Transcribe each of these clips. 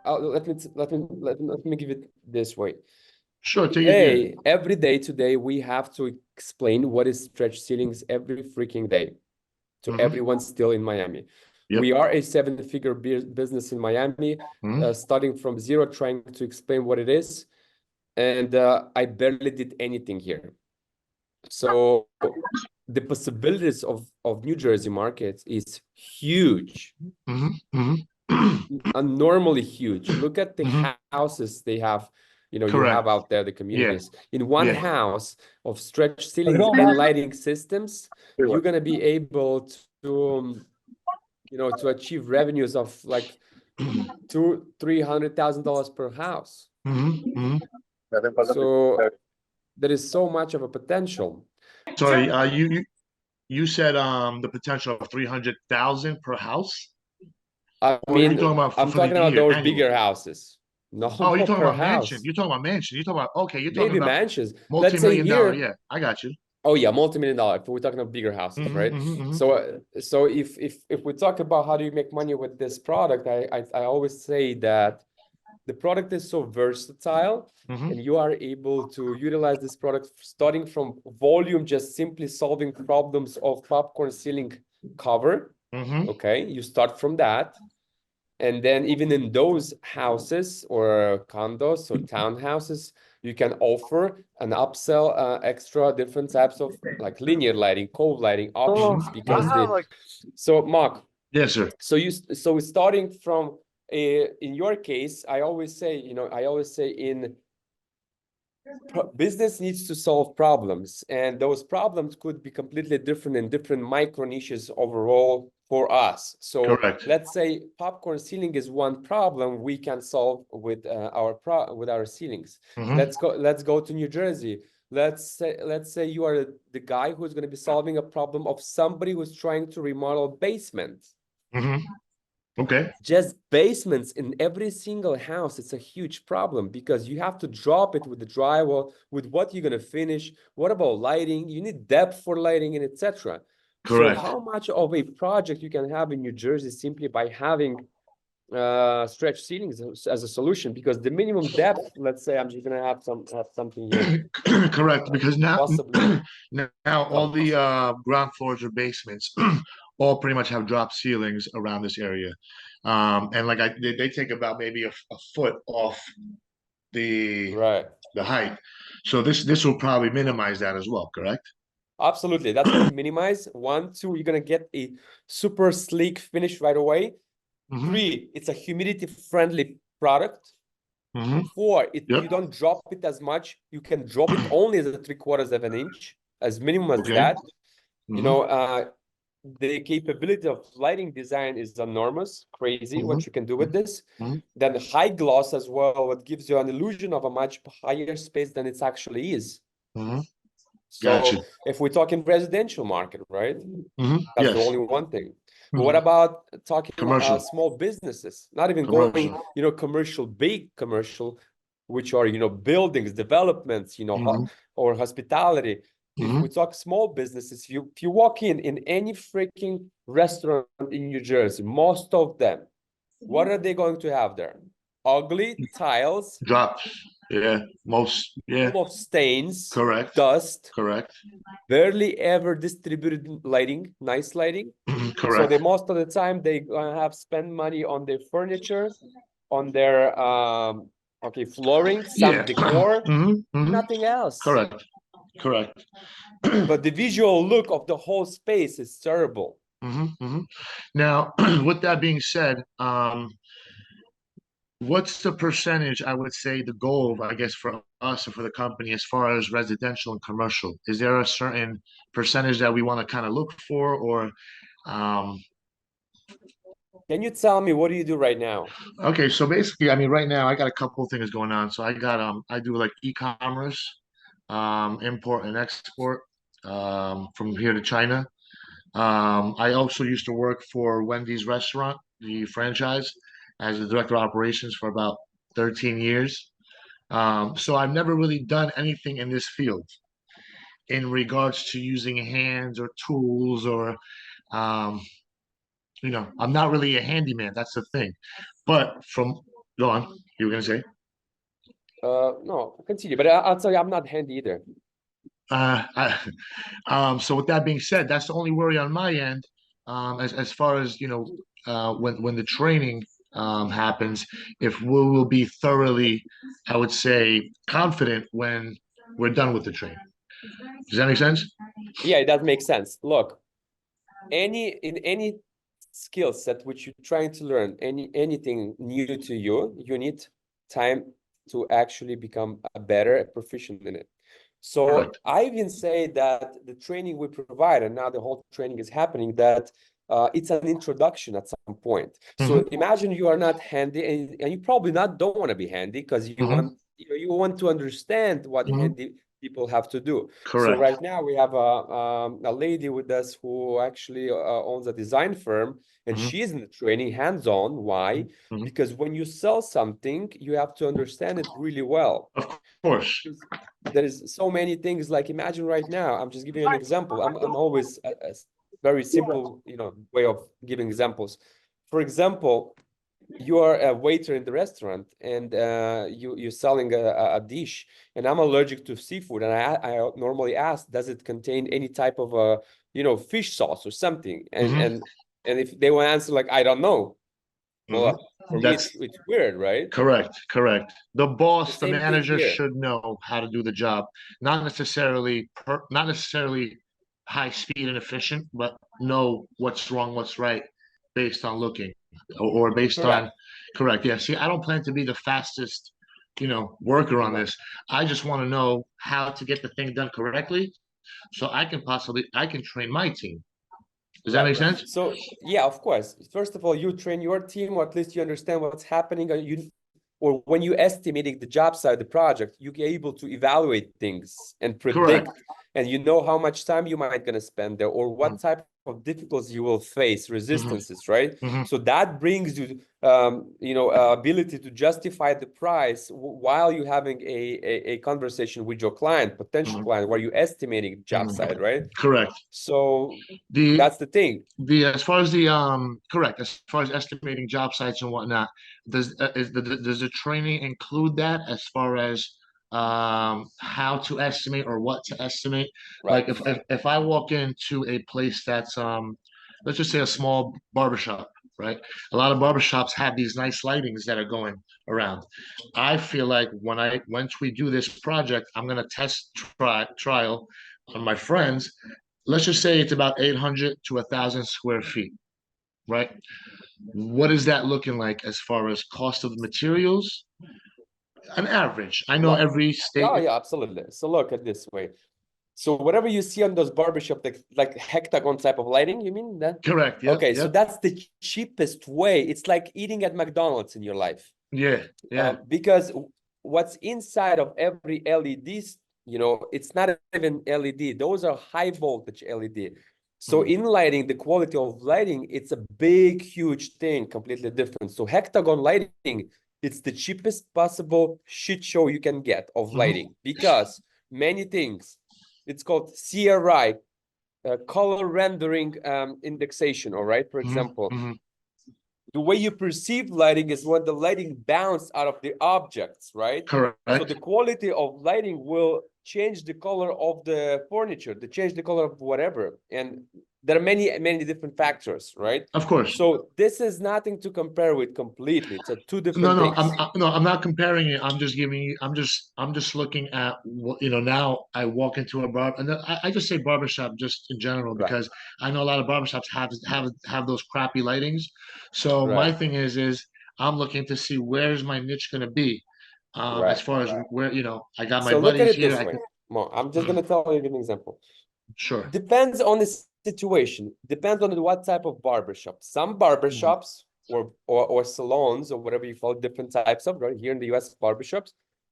let me give it this way. Sure, take it. Every day today, we have to explain what is stretch ceilings every freaking day to everyone still in Miami. Yep. We are a 7-figure business in Miami, starting from zero, trying to explain what it is. And I barely did anything here. So the possibilities of New Jersey markets is huge. Abnormally huge. Look at the houses they have, you have out there, the communities. In one house of stretch ceilings and lighting systems, you're going to be able to, to achieve revenues of like $200,000-$300,000 per house. So there is so much of a potential. Sorry, you said the potential of 300,000 per house? I mean, I'm talking about those bigger houses. No, oh, you're talking per about house. mansion. You're talking about mansion. You're talking about, okay, you're talking maybe about mansions. Let's say here, yeah, I got you. Oh yeah, multi-million-dollar. If we're talking about bigger houses, right? So if we talk about how do you make money with this product, I always say that the product is so versatile, and you are able to utilize this product starting from volume, just simply solving problems of popcorn ceiling cover. Okay, you start from that. And then even in those houses or condos or townhouses, you can offer an upsell extra different types of like linear lighting, cove lighting options, because so Mark. Yes, sir. So starting from in your case, I always say in business needs to solve problems, and those problems could be completely different in different micro niches overall for us. So let's say popcorn ceiling is one problem we can solve with our ceilings. Let's go to New Jersey. Let's say you are the guy who's going to be solving a problem of somebody who's trying to remodel a basement. Okay. Just basements in every single house, it's a huge problem because you have to drop it with the drywall, with what you're going to finish. What about lighting? You need depth for lighting and etc. So how much of a project you can have in New Jersey simply by having stretch ceilings as a solution? Because the minimum depth, let's say I'm just going to have something here. Correct, because now all the ground floors or basements all pretty much have drop ceilings around this area, and like they take about maybe a foot off the height. So this will probably minimize that as well, correct? Absolutely, that's going to minimize. 1, 2, you're going to get a super sleek finish right away. 3, it's a humidity-friendly product. 4, you don't drop it as much. You can drop it only as a 3/4 of an inch, as minimum as that. The capability of lighting design is enormous, crazy what you can do with this. Then high gloss as well, what gives you an illusion of a much higher space than it actually is. So if we talk in residential market, right? That's the only one thing. But what about talking small businesses? Not even going, commercial, big commercial, which are, buildings, developments, or hospitality. If we talk small businesses, if you walk in any freaking restaurant in New Jersey, most of them, what are they going to have there? Ugly tiles. Drops. Yeah. Most. Yeah. Full of stains. Correct. Dust. Correct. Barely ever distributed lighting, nice lighting. Correct. So most of the time they have spent money on their furniture, on their flooring, some decor, nothing else. Correct. Correct. But the visual look of the whole space is terrible. Now, with that being said, what's the percentage, I would say, the goal, I guess, for us and for the company as far as residential and commercial? Is there a certain percentage that we want to kind of look for, or can you tell me what do you do right now? Okay, so basically, I mean, right now I got a couple of things going on. So I do like e-commerce, import and export from here to China. I also used to work for Wendy's restaurant, the franchise, as the director of operations for about 13 years. So I've never really done anything in this field in regards to using hands or tools or I'm not really a handyman. That's the thing. But from Go on. You were gonna say? No, continue. But I'll tell you, I'm not handy either. I, so with that being said, that's the only worry on my end. As far as when the training happens, if we will be thoroughly, I would say, confident when we're done with the training. Does that make sense? Yeah, it does make sense. Look, in any skill set which you're trying to learn, anything new to you, you need time to actually become a better proficient in it. So Correct. I even say that the training we provide, and now the whole training is happening, that it's an introduction at some point. So Hmm. imagine you are not handy, and you probably don't want to be handy because you Hmm. want you want to understand what Hmm. handy people have to do. So Correct. right now we have a lady with us who actually owns a design firm, and Hmm. she's in the training hands-on. Why? Hmm. Because when you sell something, you have to understand it really well. Of course. There is so many things. Like imagine right now, I'm just giving you an example. I'm always a very simple, way of giving examples. For example, you are a waiter in the restaurant, and you're selling a dish, and I'm allergic to seafood, and I normally ask, does it contain any type of fish sauce or something? And Hmm. and and if they will answer like, I don't know, Hmm. well, for me That's it's weird, right? correct, correct. The The boss, the same thing manager here. should know how to do the job. Not necessarily high speed and efficient, but know what's wrong, what's right, based on looking, or based on Correct. correct. Yeah. See, I don't plan to be the fastest, worker on No. this. I just want to know how to get the thing done correctly, so I can train my team. Does that Right. make sense? So yeah, of course. First of all, you train your team, or at least you understand what's happening. Or when you estimating the job side of the project, you're able to evaluate things and Correct. predict, and you know how much time you might gonna spend there, or what type of difficulties you will face, Hmm. resistances, right? Hmm. So that brings you, ability to justify the price while you're having a conversation with your client, potential Hmm. client, where you're estimating the job Hmm. side, right? Correct. So The that's the thing. The as far as the correct as far as estimating job sites and whatnot, does the training include that as far as how to estimate or what to estimate? Right. Like if I walk into a place that's let's just say a small barbershop, right? A lot of barbershops have these nice lightings that are going around. I feel like once we do this project, I'm gonna trial on my friends. Let's just say it's about 800 to 1,000 square feet, right? What is that looking like as far as cost of materials? An average. I know Look, every state. yeah, yeah, absolutely. So look at this way. So whatever you see on those barbershop, like hectagon type of lighting, you mean that? Correct. Yep. Okay, so Yep. that's the cheapest way. It's like eating at McDonald's in your life. Yeah. Yeah. Because what's inside of every LEDs, it's not even LED. Those are high voltage LED. So Mhm. in lighting, the quality of lighting, it's a big, huge thing, completely different. So hectagon lighting, it's the cheapest possible shit show you can get of Mhm. lighting, because many things, it's called CRI, color rendering indexation, all right? For Mhm. example, Mhm. the way you perceive lighting is when the lighting bounces out of the objects, right? So the Correct. quality of lighting will change the color of the furniture, to change the color of whatever. And there are many, many different factors, right? Of course. So this is nothing to compare with completely. It's a two No, different no, things. no, I'm not comparing it. I'm just giving you. I'm just looking at what now. I walk into a bar, and I just say barbershop just in general Right, because I know a lot of barbershops have those crappy lightings. So my right, thing is I'm looking to see where's my niche going to be, as right. far as where I got my So look at buddies it here. this I way. could Mo, I'm just gonna tell you an example. sure. Depends on the situation. Depends on what type of barbershop. Some Hmm. barbershops or salons or whatever you call it, different types of, right here in the US, barbershops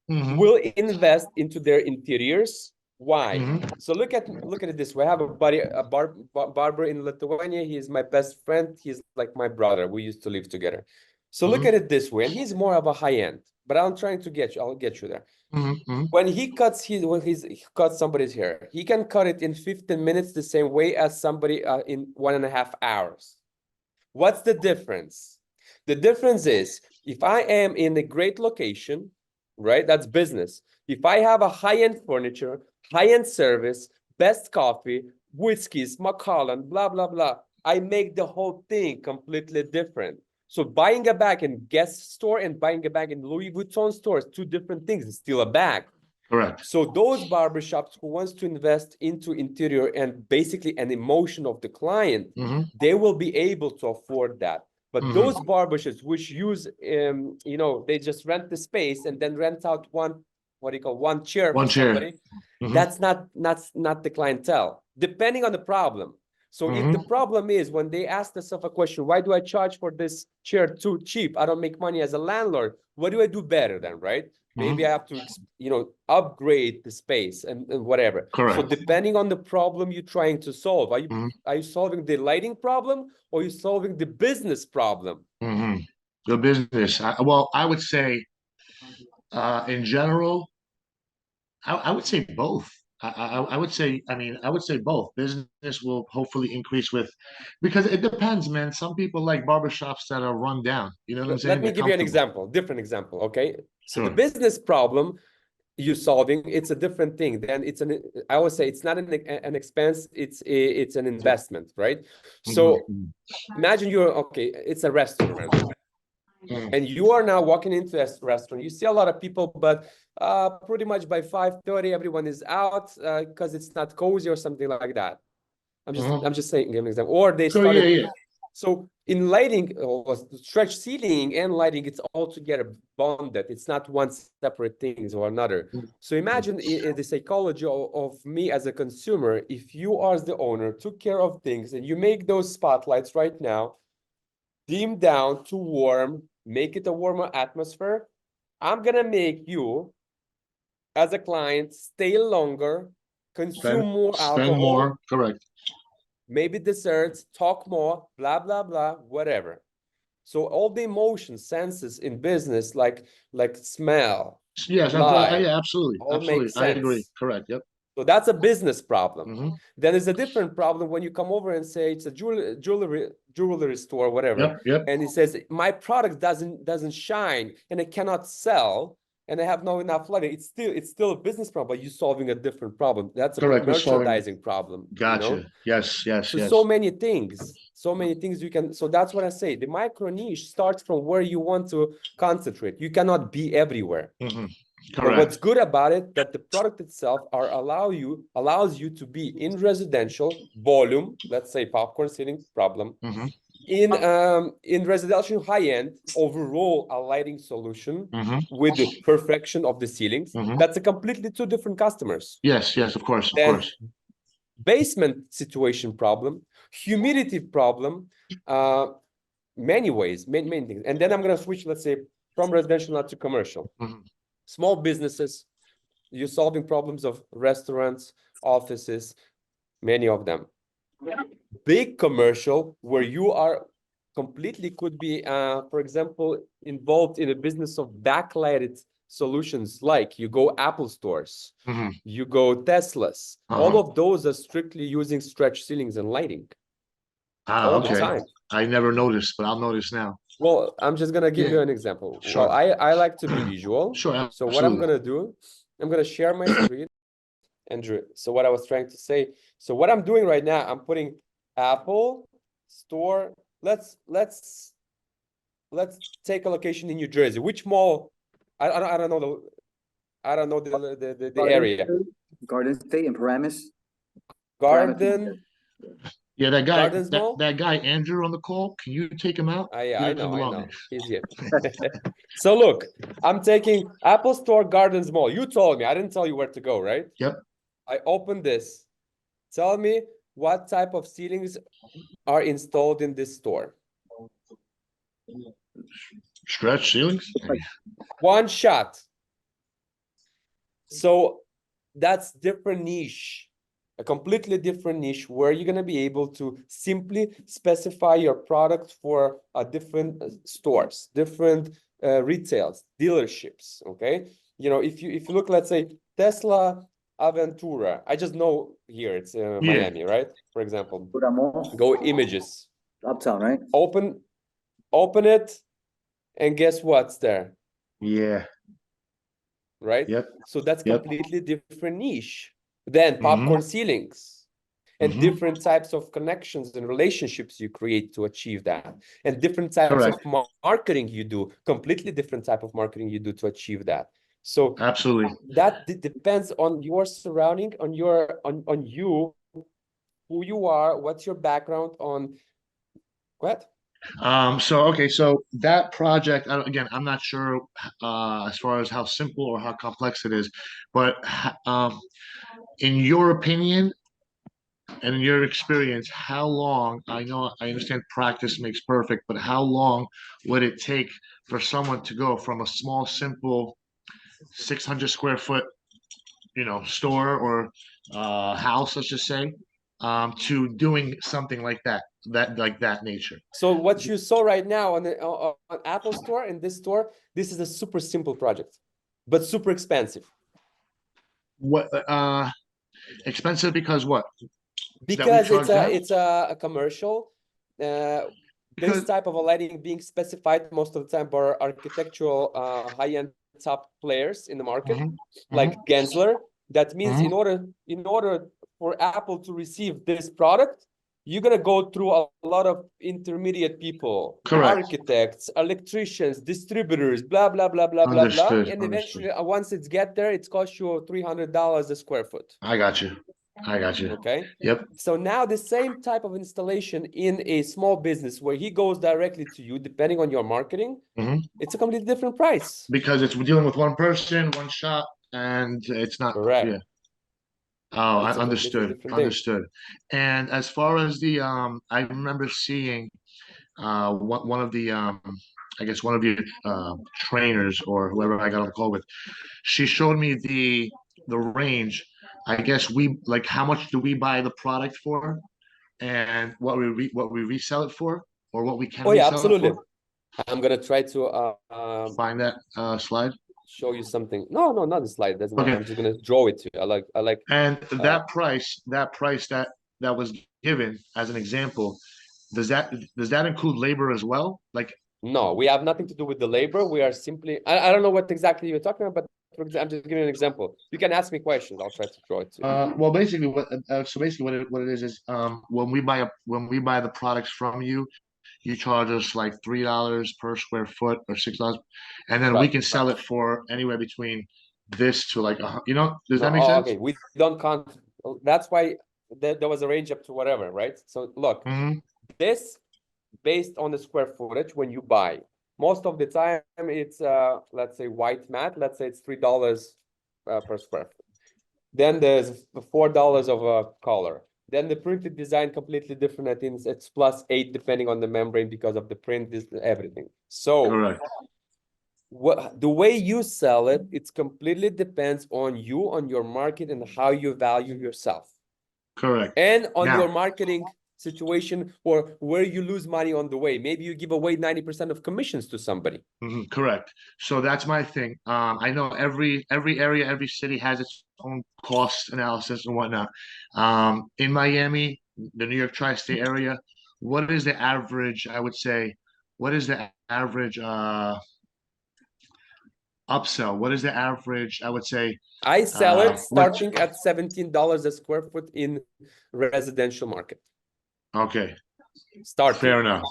Hmm. will invest into their interiors. Why? Hmm. So look at it this way. I have a buddy, barber in Lithuania. He is my best friend. He's like my brother. We used to live together. So look Hmm. at it this way, and he's more of a high end. But I'm trying to get you. I'll get you there. Hmm. When he cuts somebody's hair, he can cut it in 15 minutes the same way as somebody in 1.5 hours. What's the difference? The difference is If I am in a great location, right, that's business. If I have a high-end furniture, high-end service, best coffee, whiskeys, Macallan, blah, blah, blah, I make the whole thing completely different. So buying a bag in Guess store and buying a bag in Louis Vuitton store is two different things. It's still a bag. Correct. So those barbershops who wants to invest into interior and basically an emotion of the client, they will be able to afford that. But those barbershops which use, you know, they just rent the space and then rent out one, what do you call, one chair for somebody. That's not the clientele, depending on the problem. So if the problem is when they ask themselves a question, why do I charge for this chair too cheap? I don't make money as a landlord. What do I do better then, right? Maybe I have to, you know, upgrade the space and whatever. Correct. So depending on the problem you're trying to solve, are you solving the lighting problem or are you solving the business problem? The business. Well, I would say, in general, I would say both. I would say, I mean, I would say both. Business will hopefully increase with, because it depends, man. Some people like barbershops that are run down. You know what I'm saying? Let me They're give you an comfortable. example, different example, okay? So the Sure. business problem you're solving, it's a different thing. Then it's I always say it's not an expense, it's an investment, right? So imagine okay, it's a restaurant. And you are now walking into a restaurant. You see a lot of people, but pretty much by 5:30, everyone is out because it's not cozy or something like that. I'm just saying, give an example. Or they started. So in lighting, stretch ceiling and lighting, it's all together bonded. It's not one separate things or another. So imagine the psychology of me as a consumer. If you as the owner took care of things and you make those spotlights right now, dim down to warm, make it a warmer atmosphere, I'm gonna make you as a client stay longer, consume more alcohol, spend more, correct. Maybe desserts, talk more, blah, blah, blah, whatever. So all the emotion senses in business, like smell, Yes, light, yeah, absolutely, all absolutely. makes I agree. sense. Correct. Yep. So that's a business problem. Then there's a different problem when you come over and say it's a jewelry store, whatever. Yep. And he says, my product doesn't shine and it cannot sell and I have no enough lighting. It's still a business problem, but you're solving a different problem. That's a Correct. We're solving. merchandising problem. Gotcha. You know? Yes. So many things you can. So that's what I say. The micro niche starts from where you want to concentrate. You cannot be everywhere. But what's good about it, that the product itself allows you to be in residential volume, let's say popcorn ceiling problem, in residential high-end, overall a lighting solution with the perfection of the ceilings. That's a completely two different customers. Yes, of course, of Then course. basement situation problem, humidity problem, many ways, many things. And then I'm going to switch, let's say, from residential not to commercial. Small businesses, you're solving problems of restaurants, offices, many of them. Big commercial, where you are completely could be, for example, involved in a business of backlighted solutions, like you go Apple stores, you go Teslas. All of those are strictly using stretch ceilings and lighting all the time. I never noticed, but I'll notice now. Well, I'm just gonna give you an example. Sure. Well, I like to be visual. Sure. So what I'm gonna do, I'm gonna share my screen. Andrew, so what I was trying to say, so what I'm doing right now, I'm putting Apple store. Let's take a location in New Jersey. Which mall? I don't know the area. Garden State and Paramus. Garden. Yeah, that guy, Gardens Mall? that guy Andrew on the call. Can you take him out? Yeah, I know. Here. He's here. So look, I'm taking Apple Store Gardens Mall. You told me. I didn't tell you where to go, right? Yep. I opened this. Tell me what type of ceilings are installed in this store. Stretch ceilings? One shot. So that's different niche, a completely different niche where you're going to be able to simply specify your product for different stores, different retails, dealerships. Okay. You know, if you look, let's say Tesla Aventura, I just know here it's Miami, right? For example, go images. Uptown, right? Open it And guess what's there? Yeah. Right? Yep. So that's Yep. completely different niche than popcorn ceilings, and different types of connections and relationships you create to achieve that, and different types of Correct. marketing you do, completely different type of marketing you do to achieve that. So Absolutely. that depends on your surrounding, on your on you, who you are, what's your background on what. So okay, so that project again, I'm not sure as far as how simple or how complex it is, but in your opinion and in your experience, how long, I know I understand practice makes perfect, but how long would it take for someone to go from a small, simple 600 square foot, store or house, let's just say, to doing something like that nature? So what you saw right now on the on Apple Store, in this store, this is a super simple project, but super expensive. What expensive because what? That we Because charge them? it's a commercial. This Because type of a lighting being specified most of the time by architectural high-end top players in the market, like Gensler. That means in order for Apple to receive this product, you're gonna go through a lot of intermediate people, correct. architects, electricians, distributors, blah blah blah blah blah blah, Understood. and Understood. eventually, once it's get there, it's cost you $300 a square foot. I got you. I got you. Okay. Yep. So now the same type of installation in a small business where he goes directly to you, depending on your marketing, it's a completely different price. Because it's we're dealing with one person, one shop, and it's not. Yeah. Correct. Oh, I It's a completely understood. different thing. Understood. And as far as the I remember seeing one of the I guess one of your trainers or whoever I got on the call with, she showed me the range. I guess we like how much do we buy the product for, and what we resell it for, or what we can Oh yeah, resell it absolutely. for. I'm gonna try to Find that slide. show you something. No, no, not the slide. Doesn't matter. Okay. I'm just gonna draw it to you. I like. And that price that was given as an example, does that include labor as well? Like, No, we have nothing to do with the labor. We are simply. I don't know what exactly you're talking about, but for example, I'm just giving you an example. You can ask me questions. I'll try to draw it to you. well, basically what it is when we buy the products from you, you charge us like $3 per square foot or $6, and then we Right. can sell it for anywhere between this to like does No, that make oh, sense? okay. We don't count. That's why there was a range up to whatever, right? So look, this based on the square footage when you buy. Most of the time, it's let's say white mat. Let's say it's $3 per square foot. Then there's $4 of a color. Then the printed design completely different. I think it's +8 depending on the membrane because of the print, this everything. So Correct. what the way you sell it, it's completely depends on you, on your market, and how you value yourself, Correct. and on Now, your marketing situation, or where you lose money on the way. Maybe you give away 90% of commissions to somebody. correct. So that's my thing. I know every area, every city has its own cost analysis and whatnot. In Miami, the New York tri-state area, what is the average? I would say, what is the average upsell? What is the average? I would say, I sell it what? starting at $17 a square foot in residential market. Okay, Starting. fair enough.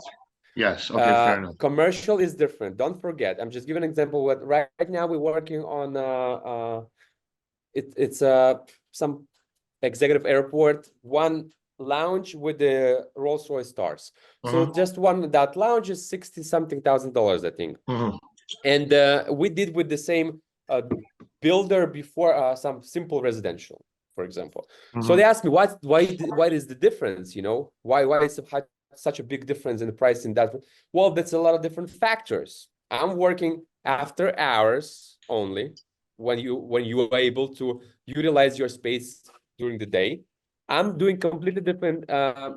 Yes. Okay, fair enough. Commercial is different. Don't forget. I'm just giving an example. What right now we're working on it's some executive airport, one lounge with the Rolls-Royce stars. So just one that lounge is 60 something thousand, I think. And we did with the same builder before some simple residential, for example. So they asked me why is the difference? Why is such a big difference in the price in that? Well, that's a lot of different factors. I'm working after hours only when you are able to utilize your space during the day. I'm doing completely different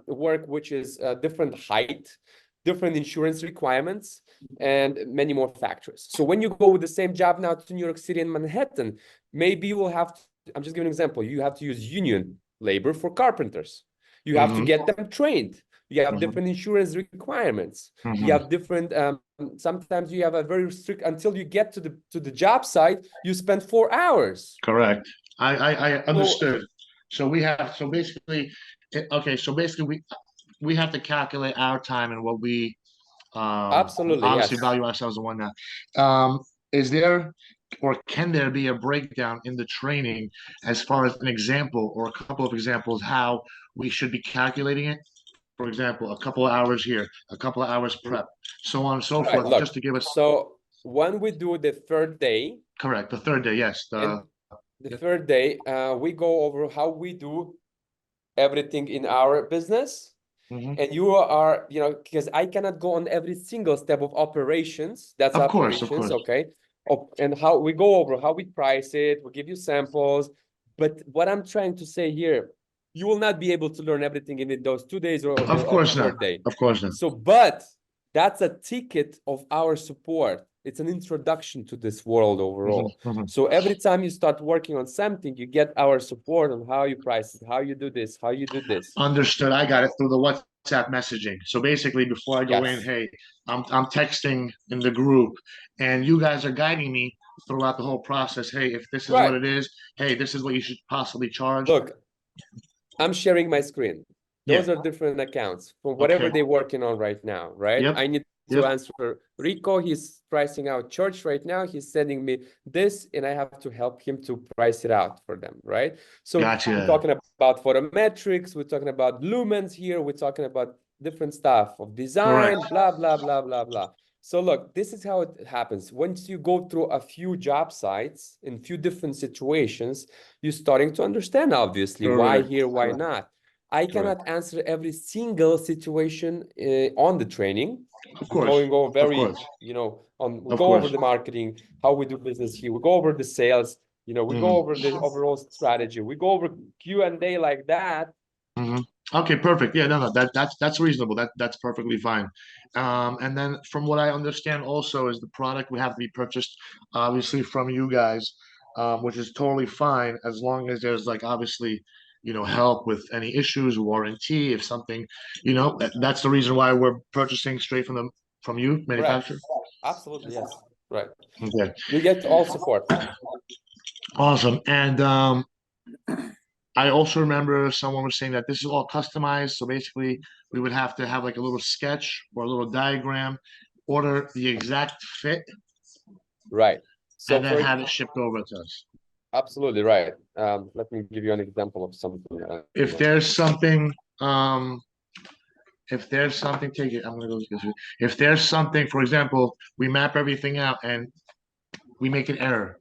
work, which is different height, different insurance requirements, and many more factors. So when you go with the same job now to New York City and Manhattan, maybe you will have to, I'm just giving an example, you have to use union labor for carpenters. You have to get them trained. You have different insurance requirements. You have different, sometimes you have a very strict, until you get to the job site, you spend 4 hours. Correct. I understood. So basically, okay, so basically we have to calculate our time and what we Absolutely, obviously yes. value ourselves and whatnot. Is there or can there be a breakdown in the training as far as an example or a couple of examples how we should be calculating it? For example, a couple of hours here, a couple of hours prep, so on and so Right, forth, look, just to give us. so when we do the third day, Correct, the third day, yes. The third day, we go over how we do everything in our business. And you are, you know, because I cannot go on every single step of operations. That's Of course, operations, okay? And how we go over how we price it, we give you samples. But what I'm trying to say here, you will not be able to learn everything in those 2 days or Of the course not. third day. Of course not. So, but that's a ticket of our support. It's an introduction to this world overall. So every time you start working on something, you get our support on how you price it, how you do this, how you do this. Understood. I got it through the WhatsApp messaging. So basically, before I go in, Yes. hey, I'm texting in the group, and you guys are guiding me throughout the whole process. Hey, if this is what Right. it is, hey, this is what you should possibly charge. Look, I'm sharing my screen. Those Yeah. are different accounts for whatever Okay. they're working on right now, right? Yep. I need to answer Rico. He's pricing out church right now. He's sending me this, and I have to help him to price it out for them, right? So Gotcha. we're talking about photometrics. We're talking about lumens here. We're talking about different stuff of design, Correct. blah, blah, blah, blah, blah. So look, this is how it happens. Once you go through a few job sites in few different situations, you're starting to understand, obviously, why Correct. here, why Correct. not. I cannot answer every single situation on the training. Of We're course. going over Of very, course. you know, we'll Of go over course. the marketing, how we do business here. We go over the sales, you know, we go over the overall strategy. We go over Q&A like that. Okay, perfect. Yeah, no, that's reasonable. That's perfectly fine. And then from what I understand also is the product would have to be purchased obviously from you guys, which is totally fine as long as there's like obviously, you know, help with any issues, warranty, if something, you know, that's the reason why we're purchasing straight from you, manufacturer. Absolutely, yes. Right. Okay. You get all support. Awesome. And I also remember someone was saying that this is all customized. So basically, we would have to have like a little sketch or a little diagram, order the exact fit, Right. So and then have it shipped over to us. absolutely right. Let me give you an example of something. If there's something, take it. I'm gonna go this way. If there's something, for example, we map everything out and we make an error,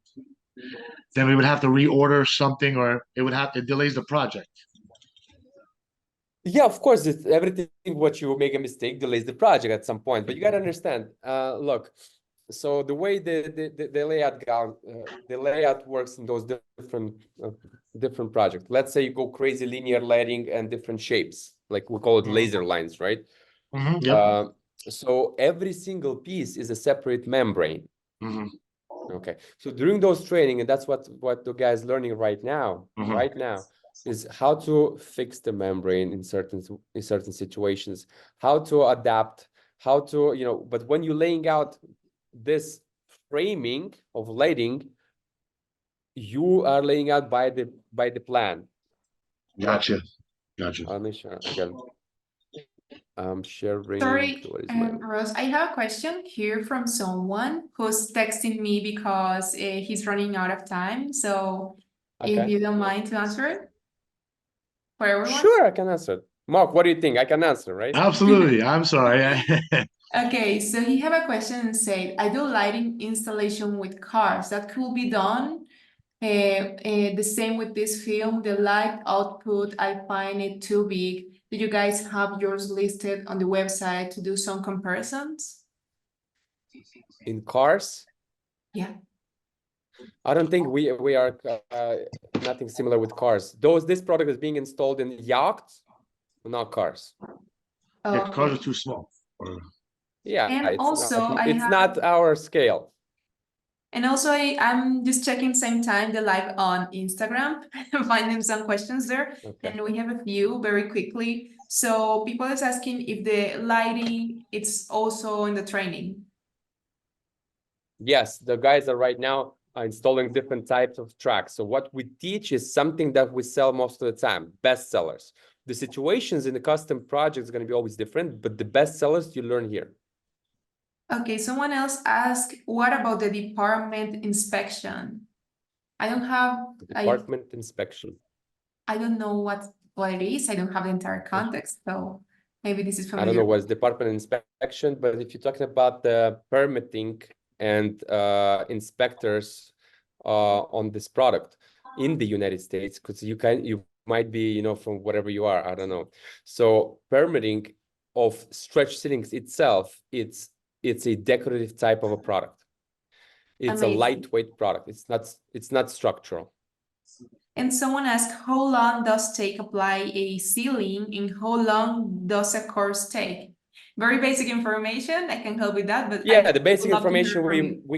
then we would have to reorder something, or it delays the project. Yeah, of course, it's everything what you make a mistake delays the project at some point. But you got to understand, look, so the way the layout works in those different projects. Let's say you go crazy linear lighting and different shapes, like we call it laser lines, right? Yep. So every single piece is a separate membrane. Okay, so during those training, and that's what the guy's learning right now, is how to fix the membrane in certain situations, how to adapt, how to, you know, but when you're laying out this framing of lighting, you are laying out by the plan. Gotcha. Let me share again. I'm sharing. Sorry, Ross, I have a question here from someone who's texting me because he's running out of time. So if you don't mind to answer it for everyone. Sure, I can answer. Mark, what do you think? I can answer, right? Absolutely. I'm sorry. Okay, so he have a question and said, I do lighting installation with cars. That could be done. The same with this film, the light output, I find it too big. Do you guys have yours listed on the website to do some comparisons? In cars? Yeah. I don't think we are nothing similar with cars. This product is being installed in yachts, not cars. Oh, Yeah, cars are too small. Yeah, and it's not our scale. And also, I'm just checking same time the live on Instagram, finding some questions there. Okay. And we have a few very quickly. So people is asking if the lighting it's also in the training. Yes, the guys are right now installing different types of tracks. So what we teach is something that we sell most of the time, bestsellers. The situations in the custom project is going to be always different, but the bestsellers you learn here. Okay, someone else asked, what about the department inspection? I don't have Department inspection. I don't know what it is. I don't have the entire context, so maybe this is I don't know familiar. what's department inspection, but if you're talking about the permitting and inspectors on this product in the United States, because you might be, you know, from whatever you are, I don't know. So permitting of stretch ceilings itself, it's a decorative type of a product. It's Amazing. a lightweight product. It's not structural. And someone asked, how long does take apply a ceiling and how long does a course take? Very basic information. I can help with that, but Yeah, I the basic would love to hear information from you. we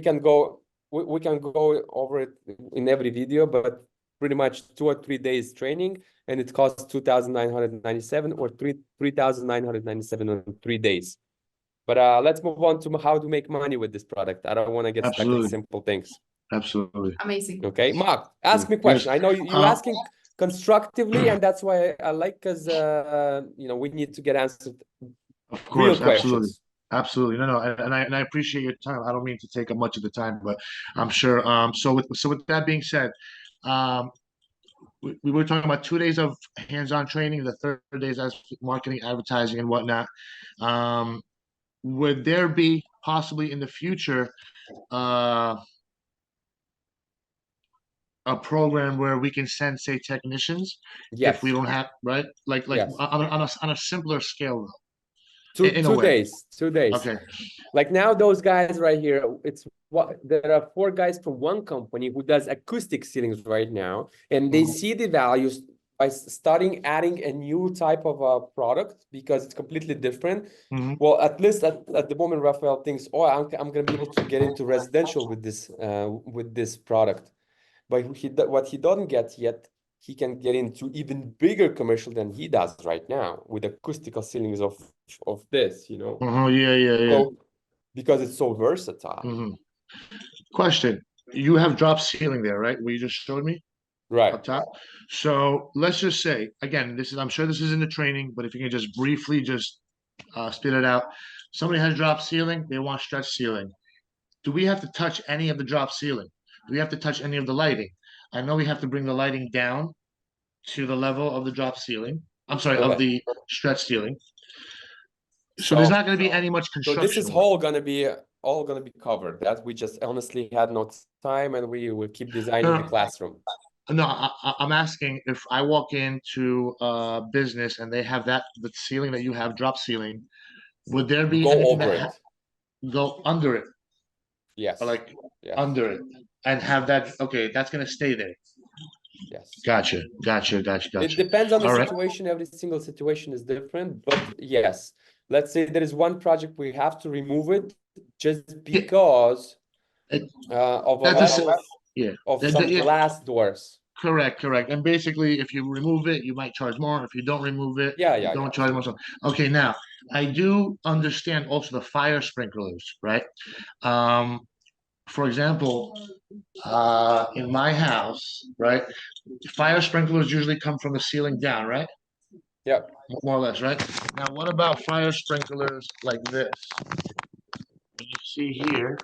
can go over it in every video, but pretty much 2 or 3 days training, and it costs 2,997 or 3,997 in 3 days. But let's move on to how to make money with this product. I don't want to get stuck in Absolutely. simple things. Absolutely. Amazing. Okay, Mark, ask me a question. I know you're asking constructively, and that's why I like, because you know, we need to get answered Of real course, absolutely. questions. Absolutely. No, and I appreciate your time. I don't mean to take up much of the time, but I'm sure so with that being said, um we were talking about 2 days of hands-on training, the third days as marketing, advertising, and whatnot. Would there be possibly in the future a program where we can send, say, technicians if we Yes. don't have, right? Like Yes. on a simpler scale, though, in a 2 way. days. 2 days. Okay. Like now, those guys right here, it's what there are 4 guys from one company who does acoustic ceilings right now, and they see the values by starting adding a new type of a product because it's completely different. Mhm. Well, at least at the moment, Raphael thinks, oh, I'm going to be able to get into residential with this product. But what he doesn't get yet, he can get into even bigger commercial than he does right now with acoustical ceilings of this, you know. Yeah. So because it's so versatile. Mhm. Question. You have drop ceiling there, right? Where you just showed me Right. up top. So let's just say, again, I'm sure this is in the training, but if you can just briefly just spit it out. Somebody has drop ceiling, they want stretch ceiling. Do we have to touch any of the drop ceiling? Do we have to touch any of the lighting? I know we have to bring the lighting down to the level of the drop ceiling. I'm sorry, of Okay. the stretch ceiling. So there's not going to be any much So this is construction work. all gonna be covered. That we just honestly had no time, and we will keep designing the classroom. No, I'm asking if I walk into a business and they have the ceiling that you have, drop ceiling, would there be Go anything over that it. go under it, Yes. or like Yes. under it, and have that? Okay, that's going to stay there. Yes. Gotcha. It depends on the All right. situation. Every single situation is different, but yes. Let's say there is one project we have to remove it just because of a That's level yeah. of some Yeah. glass doors. Correct. And basically, if you remove it, you might charge more. If you don't remove it, Yeah, you yeah, don't yeah. charge more. Okay, now I do understand also the fire sprinklers, right? For example, in my house, right, fire sprinklers usually come from the ceiling down, right? Yeah. More or less, right? Now, what about fire sprinklers like this? You see here,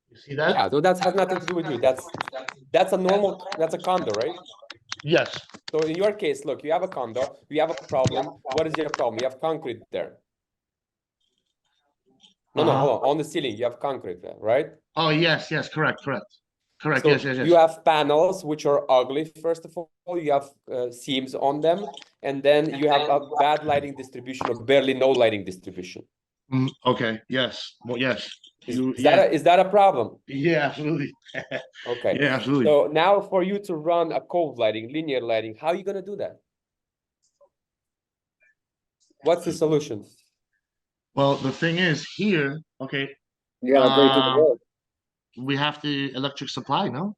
you see that? Yeah, so that has nothing to do with you. That's a condo, right? Yes. So in your case, look, you have a condo, you have a problem. What is your problem? You have concrete there. No, hold on. On the ceiling, you have concrete there, right? Oh, yes, correct. So Yes. you have panels which are ugly, first of all. You have seams on them, and then you have a bad lighting distribution or barely no lighting distribution. Okay. Yes. Well, yes. Is that a problem? Yeah, absolutely. Okay. Yeah, absolutely. So now for you to run a cove lighting, linear lighting, how are you gonna do that? What's the solution? Well, the thing is here, okay, You gotta break it the road. we have the electric supply, no?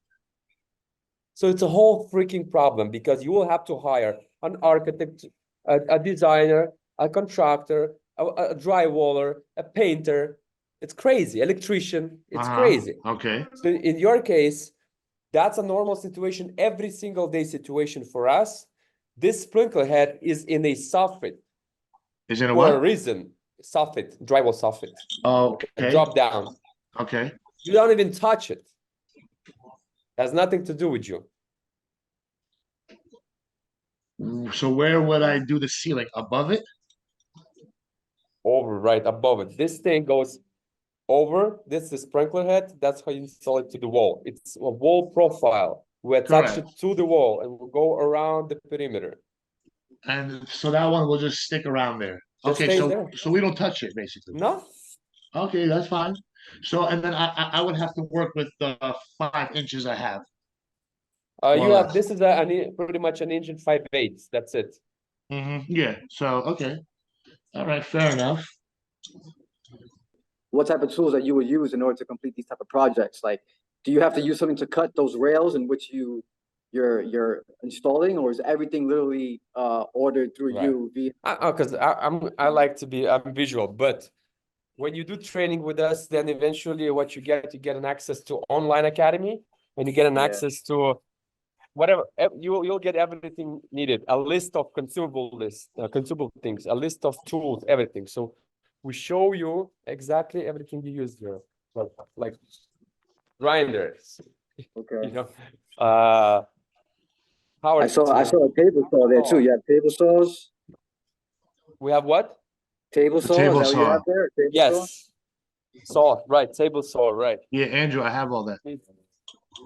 So it's a whole freaking problem because you will have to hire an architect, a designer, a contractor, a drywaller, a painter. It's crazy. Electrician. It's crazy. Okay. So in your case, that's a normal situation, every single day situation for us. This sprinkler head is in a soffit Is it a for a what? reason. Soffit, drywall soffit. Okay. Drop down. Okay. You don't even touch it. Has nothing to do with you. So where would I do the ceiling? Above it? Over, right above it. This thing goes over. This is the sprinkler head. That's how you install it to the wall. It's a wall profile. We attach Correct. it to the wall and we'll go around the perimeter. And so that one will just stick around there. Just Okay, stays so there. so we don't touch it basically. No, Okay, that's fine. So and then I would have to work with the 5 inches I have. More you or have less. this is pretty much an inch and 5/8. That's it. Yeah. So okay. All right, fair enough. What type of tools that you would use in order to complete these type of projects? Like, do you have to use something to cut those rails in which you're installing, or is everything literally ordered through Right. you via? Because I like to be I'm visual, but when you do training with us, then eventually what you get an access to online academy, and you get an Yeah. access to whatever you'll get everything needed, a list of consumable things, a list of tools, everything. So we show you exactly everything you use there, like grinders, Okay. you know, power I saw a tools. table saw there too. You have table saws. We have what? Table A saw. table Is that what you saw. have there? Table saw? Yes. Saw, right, table saw, right. Yeah, Andrew, I have all that.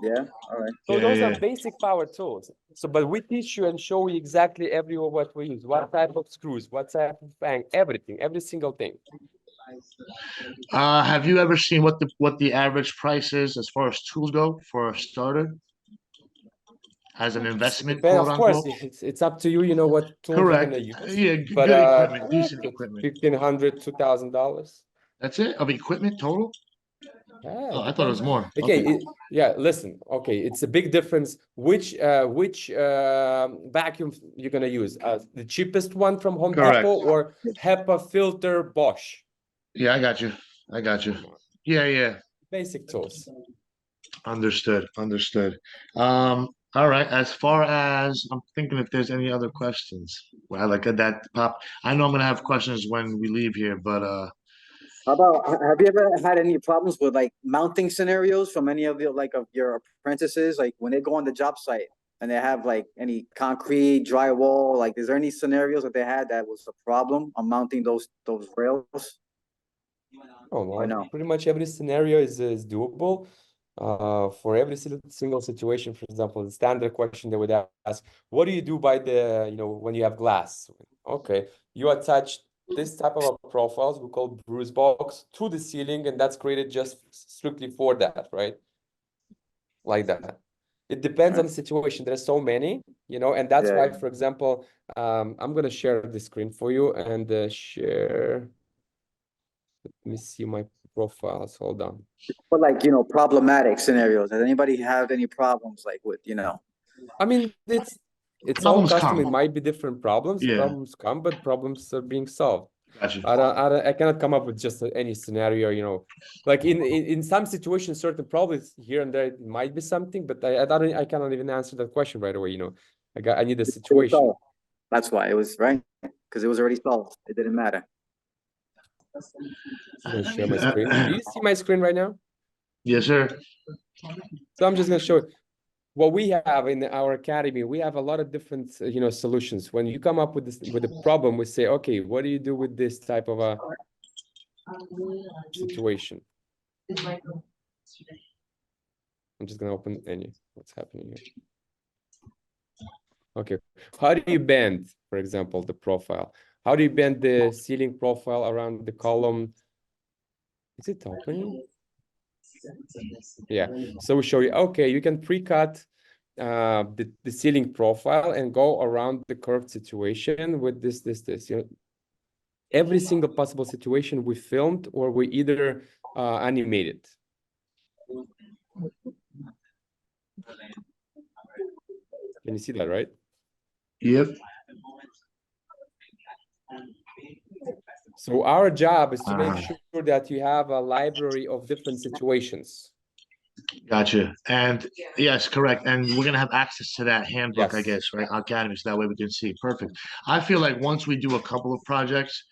Yeah. All right. So Yeah, those yeah, are yeah. basic power tools. So, but we teach you and show you exactly what we use, what type of screws, what type of bang, everything, every single thing. Have you ever seen what the average price is as far as tools go for a starter? As an investment, Depend, quote of course, unquote? it's up to you, you know, what tools you're Correct. gonna use. Yeah, But good equipment, decent equipment. $1,500, $2,000. That's it? Of equipment total? Yeah, Oh, it I thought it was depends. more. Okay, Okay. yeah, listen. Okay, it's a big difference. Which vacuum you're gonna use? The cheapest one from Home Correct. Depot or HEPA filter Bosch? Yeah, I got you. I got you. Yeah, yeah. Basic tools. Understood. Understood. All right. As far as I'm thinking if there's any other questions. Well, like that pop. I know I'm gonna have questions when we leave here, but How about, have you ever had any problems with like mounting scenarios from any of your apprentices, like when they go on the job site and they have like any concrete drywall, like is there any scenarios that they had that was a problem on mounting those rails? Oh, Or well, no? pretty much every scenario is doable. For every single situation, for example, the standard question they would ask, what do you do by the, when you have glass? Okay, you attach this type of profiles we call bruise box to the ceiling, and that's created just strictly for that, right? Like that. It depends on the situation. There's so many, and that's why, for example, I'm gonna share the screen for you and share. Let me see my profiles. Hold on. But like, problematic scenarios. Does anybody have any problems like with, I mean, it's all Problems custom. It come. might be different problems. Yeah. Problems come, but problems are being solved. Gotcha. I cannot come up with just any scenario. Like in some situations, certain problems here and there, it might be something, but I cannot even answer that question right away. I need a it was situation. solved? That's why it was right, because it was already solved. It didn't matter. I'm gonna share my screen. Do you see my screen right now? Yes, sir. So I'm just gonna show you what we have in our academy. We have a lot of different, solutions. When you come up with a problem, we say, okay, what do you do with this type of a situation? I'm just gonna open what's happening here. Okay, how do you bend, for example, the profile? How do you bend the ceiling profile around the column? Is it opening? Yeah, so we show you, okay, you can pre-cut the ceiling profile and go around the curved situation with this. Every single possible situation we filmed or we either animated. Can you see that, right? Yep. So our job is to make sure that you have a library of different situations. Gotcha. And yes, correct. And we're gonna have access to that handbook, I Yes. guess, right? Academy, so that way we can see. Perfect. I feel like once we do a couple of projects,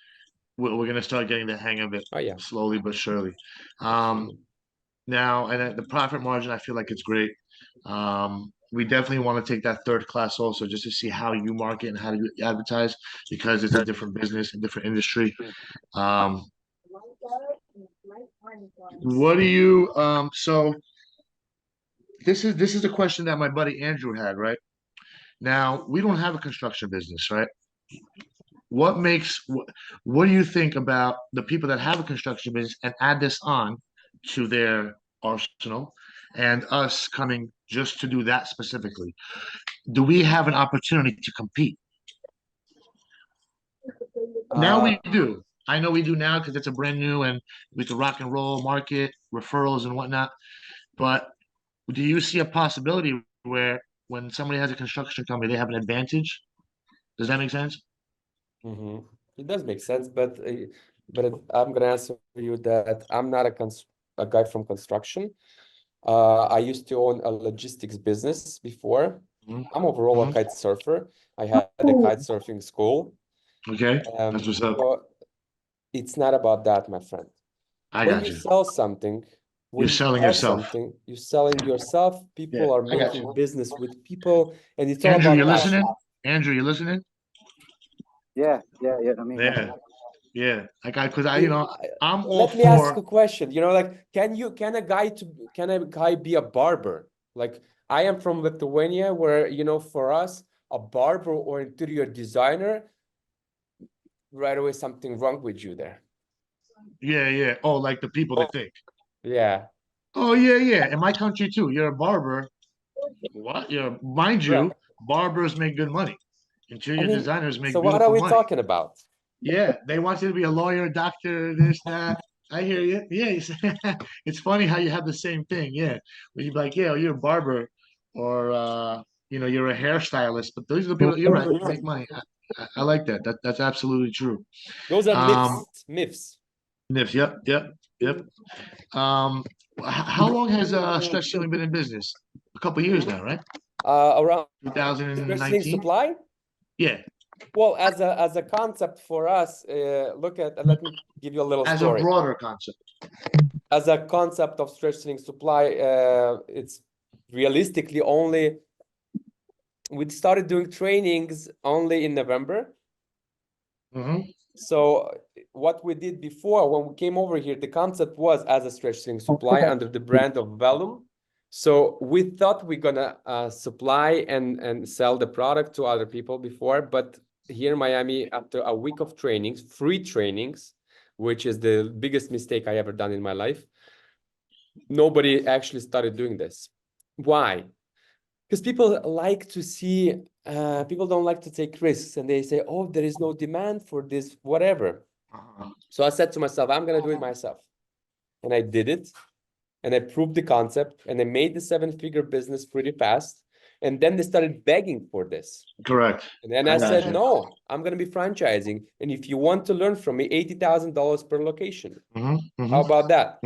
we're gonna start getting the hang of it Oh yeah. slowly but surely. Now, and the profit margin, I feel like it's great. We definitely want to take that third class also, just to see how you market and how you advertise, because it's a different business, a different industry. What do you so this is a question that my buddy Andrew had, right? Now, we don't have a construction business, right? What do you think about the people that have a construction business and add this on to their arsenal, and us coming just to do that specifically? Do we have an opportunity to compete? Now we do. I know we do now because it's a brand new and with the rock and roll market, referrals and whatnot. But do you see a possibility where when somebody has a construction company, they have an advantage? Does that make sense? It does make sense, but I'm gonna answer you that I'm not a guy from construction. I used to own a logistics business before. I'm overall a kite surfer. I had a kite surfing school. Okay, that's what's up. So it's not about that, my friend. I When got you you. sell something, when You're you selling sell yourself. something, you're selling yourself. People are I got making you. business with people, and it's all Andrew, about you passion. listening? Andrew, you listening? Yeah. I mean, Yeah, yeah. Because I'm all Let me ask for. a question. Like, can a guy be a barber? Like, I am from Lithuania, where, for us, a barber or interior designer, right away, something wrong with you there. Yeah. Oh, like the people that think. Yeah. Oh, yeah. In my country too, you're a barber. What? Mind you, Right. barbers make good money. I Interior mean, designers make so what are beautiful we money. talking about? Yeah, they want you to be a lawyer, doctor, this, that. I hear you. Yeah, it's funny how you have the same thing. Yeah, where you're like, yeah, you're a barber, or you're a hairstylist. But those are the people. You're right. Make money. I like that. That's absolutely true. Those are myths. Nips. Yep. How long has Stretch Ceiling been in business? A couple years now, right? Around stretching 2019. supply. Yeah. Well, as a concept for us, let me give you a little As story. a broader concept. As a concept of stretching supply, it's realistically only we started doing trainings only in November. So what we did before, when we came over here, the concept was as a stretching supply under the brand of Vellum. So we thought we're gonna supply and sell the product to other people before, but here in Miami, after a week of trainings, free trainings, which is the biggest mistake I ever done in my life, nobody actually started doing this. Why? Because people like to see, people don't like to take risks, and they say, oh, there is no demand for this, whatever. So I said to myself, I'm going to do it myself. And I did it. And I proved the concept, and I made the 7-figure business pretty fast. And then they started begging for this. Correct. And then I said, no, I'm going to be franchising. And if you want to learn from me, $80,000 per location. How about that?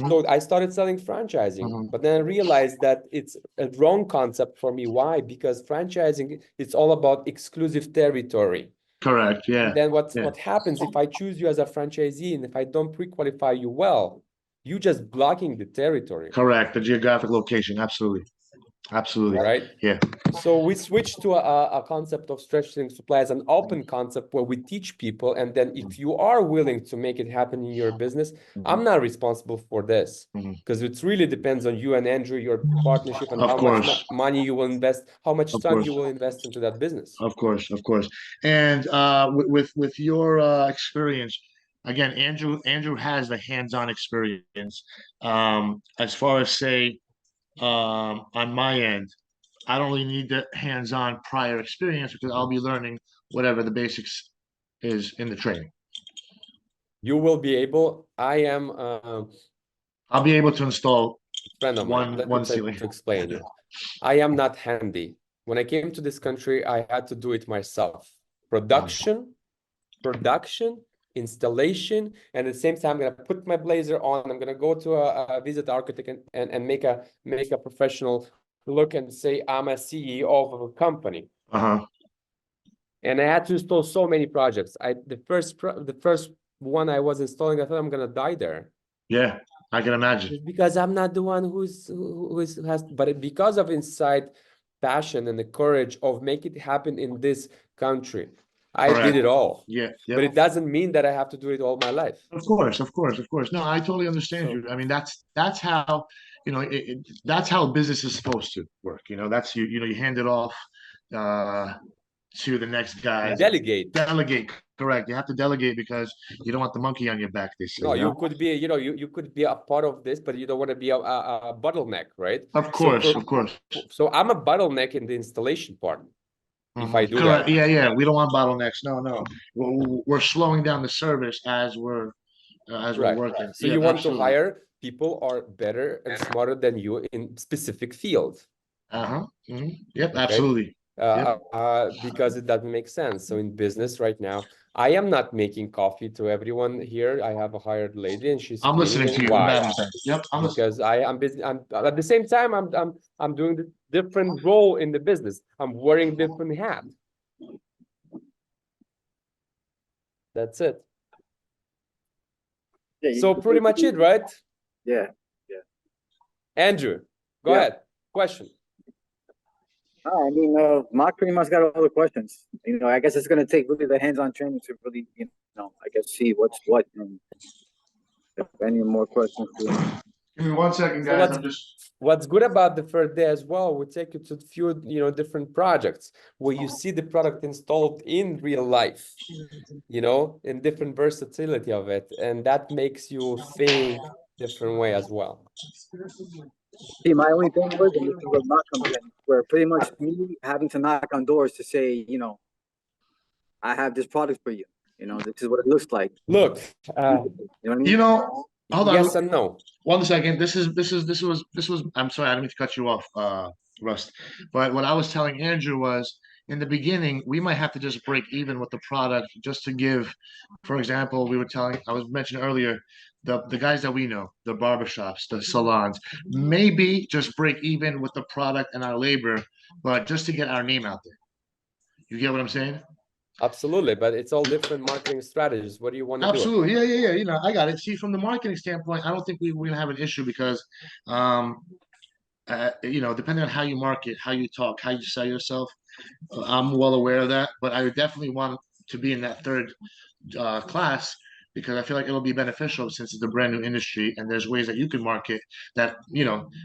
So I started selling franchising, but then I realized that it's a wrong concept for me. Why? Because franchising, it's all about exclusive territory. Correct. Yeah. And then what happens if I choose you as a franchisee, and if I don't pre-qualify you well, you just blocking the territory. Correct. The geographic location. Absolutely. Right? Yeah. So we switched to a concept of stretching supply as an open concept where we teach people. And then if you are willing to make it happen in your business, I'm not responsible for this, because it really depends on you and Andrew, your partnership, and how much money you will invest, how much time you will invest into that business. Of course. And with your experience, again, Andrew has the hands-on experience. As far as say, on my end, I don't really need the hands-on prior experience because I'll be learning whatever the basics is in the training. You will be able. I'll be able to install friend of mine. Let me try to explain you. I am not handy. When I came to this country, I had to do it myself. Production installation, and at the same time I'm gonna put my blazer on, I'm gonna go to a visit architect and make a professional look and say I'm a CEO of a company. And I had to install so many projects. The first one I was installing, I thought I'm gonna die there. Yeah, I can imagine. It's because I'm not the one but because of inside passion and the courage of make it happen in this country, I did Correct. it all. Yeah, But it doesn't mean that I have to do it all my life. Of course. No, I totally understand you. I mean, that's how, that's how business is supposed to work. That's you hand it off to the next guy. Delegate. Delegate, correct. You have to delegate because you don't want the monkey on your back, they say. No, you could be, you could be a part of this, but you don't want to be a bottleneck, right? Of course, of course. So I'm a bottleneck in the installation part. If I do Correct. that. Yeah. We don't want bottlenecks. No. We're slowing down the service as we're working. So you want to hire people are better and smarter than you in specific field. Yep, okay. Absolutely. Because it doesn't make sense. So in business right now, I am not making coffee to everyone here. I have a hired lady, and she's. I'm listening to you. Why? Yep. Because I'm busy. I'm at the same time. I'm doing the different role in the business. I'm wearing different hat. That's it. Yeah, so pretty much it, right? Yeah. Andrew, go ahead. Question. I mean, Mark pretty much got all the questions. I guess it's going to take really the hands-on training to really, I guess see what's what. And if any more questions. Give me 1 second, guys. So what's good about the first day as well, we take you to a few, different projects where you see the product installed in real life, in different versatility of it. And that makes you think different way as well. See, my only thing was, and this is where Mark comes in, where pretty much me having to knock on doors to say, I have this product for you. This is what it looks like. Look, you know what I mean? Hold on. Yes and no. 1 second. This was. I'm sorry, I didn't mean to cut you off, Rust. But what I was telling Andrew was, in the beginning, we might have to just break even with the product just to give. For example, I was mentioning earlier, the guys that we know, the barbershops, the salons, maybe just break even with the product and our labor, but just to get our name out there. You get what I'm saying? Absolutely, but it's all different marketing strategies. What do you want to do? Absolutely, yeah. I got it. See, from the marketing standpoint, I don't think we're gonna have an issue because, depending on how you market, how you talk, how you sell yourself, I'm well aware of that. But I would definitely want to be in that third class because I feel like it'll be beneficial since it's a brand new industry and there's ways that you can market that,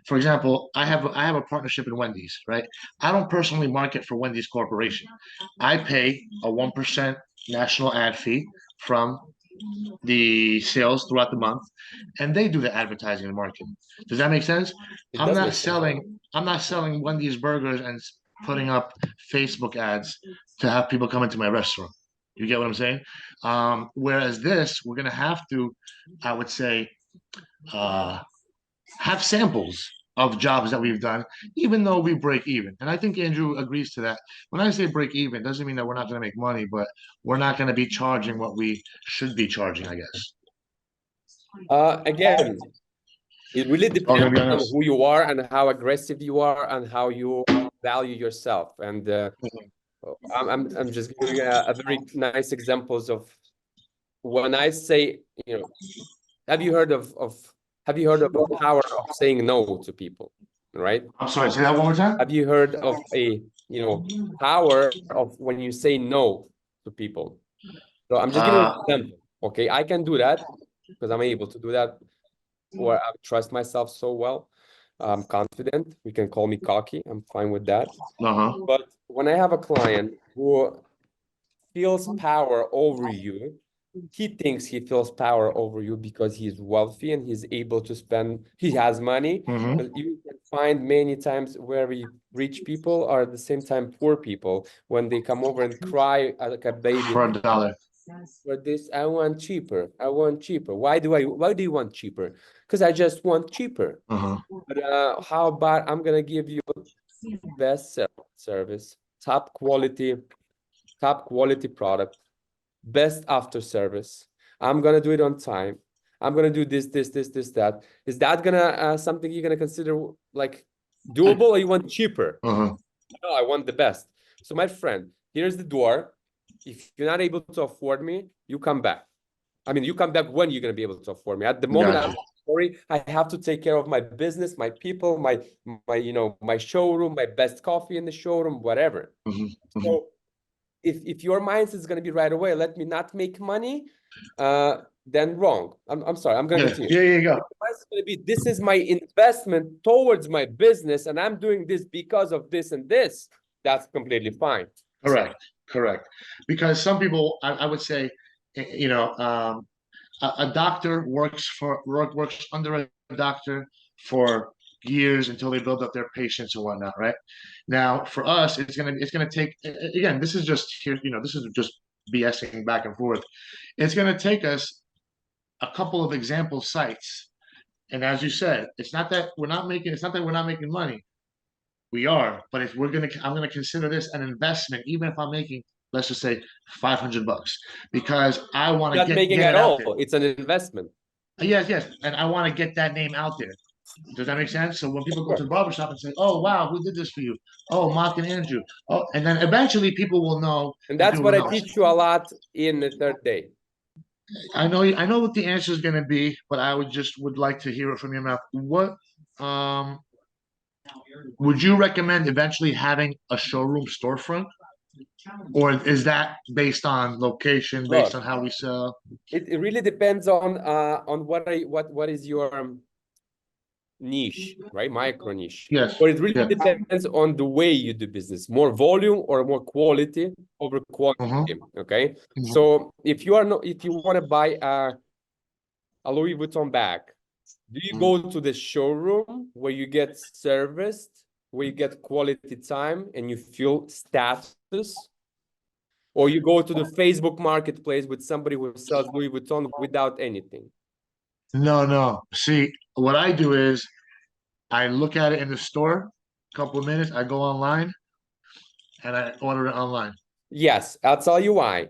for example, I have a partnership in Wendy's, right? I don't personally market for Wendy's Corporation. I pay a 1% national ad fee from the sales throughout the month, and they do the advertising and marketing. Does that make sense? I'm not selling Wendy's burgers and putting up Facebook ads to have people come into my restaurant. You get what I'm saying? Whereas this, we're gonna have to, I would say, have samples of jobs that we've done, even though we break even. And I think Andrew agrees to that. When I say break even, it doesn't mean that we're not going to make money, but we're not going to be charging what we should be charging, I guess. Again, it really depends on who you are and how aggressive you are and how you value yourself. And I'm just giving a very nice examples of when I say, have you heard of the power of saying no to people, right? I'm sorry, say that one more time. Have you heard of a, power of when you say no to people? So I'm just giving an example. Okay, I can do that because I'm able to do that, or I trust myself so well. I'm confident. You can call me cocky. I'm fine with that. But when I have a client who feels power over you, he thinks he feels power over you because he's wealthy and he's able to spend, he has money. But you can find many times very rich people are at the same time poor people when they come over and cry like a baby. For $1. For this, I want cheaper. I want cheaper. Why do you want cheaper? Because I just want cheaper. But how about I'm gonna give you best service, top quality product, best after service, I'm gonna do it on time. I'm gonna do this, that. Is that gonna something you're gonna consider like doable, or you want cheaper? Uh-huh. No, I want the best. So my friend, here's the door. If you're not able to afford me, you come back. I mean, you come back when you're gonna be able to afford me. At the moment, Gotcha. I'm sorry, I have to take care of my business, my people, my my showroom, my best coffee in the showroom, whatever. So if your mindset is gonna be right away, let me not make money, then wrong. I'm sorry, I'm gonna Yeah, continue. yeah, you go. If the mindset is gonna be, this is my investment towards my business, and I'm doing this because of this and this, that's completely fine. Correct. Because some people, I would say, you know, a doctor works under a doctor for years until they build up their patience and whatnot, right? Now, for us, it's gonna take, again, this is just here, you know, this is just BSing back and forth. It's gonna take us a couple of example sites, and as you said, it's not that we're not making money. We are, but if I'm gonna consider this an investment, even if I'm making, let's just say, $500, because I want to Not making get at it out there. all. It's an investment. Yes, and I want to get that name out there. Does that make sense? So when people go to the barbershop and say, "Oh wow, who did this for you?" "Oh, Mark and Andrew." Oh, and then eventually people will know. And that's what I teach you a lot in the third day. I know what the answer is going to be, but I would like to hear it from your mouth. What would you recommend eventually having a showroom storefront? Or is that based on location, based on how we sell? It really depends on what is your niche, right? Micro niche. Yes. But it really Yeah. depends on the way you do business. More volume or more quality over quantity. Okay. So if you want to buy a Louis Vuitton bag, do you go to the showroom where you get serviced, where you get quality time and you feel status? Or you go to the Facebook marketplace with somebody who sells Louis Vuitton without anything? No. See, what I do is I look at it in the store, a couple of minutes, I go online and I order it online. Yes, I'll tell you why.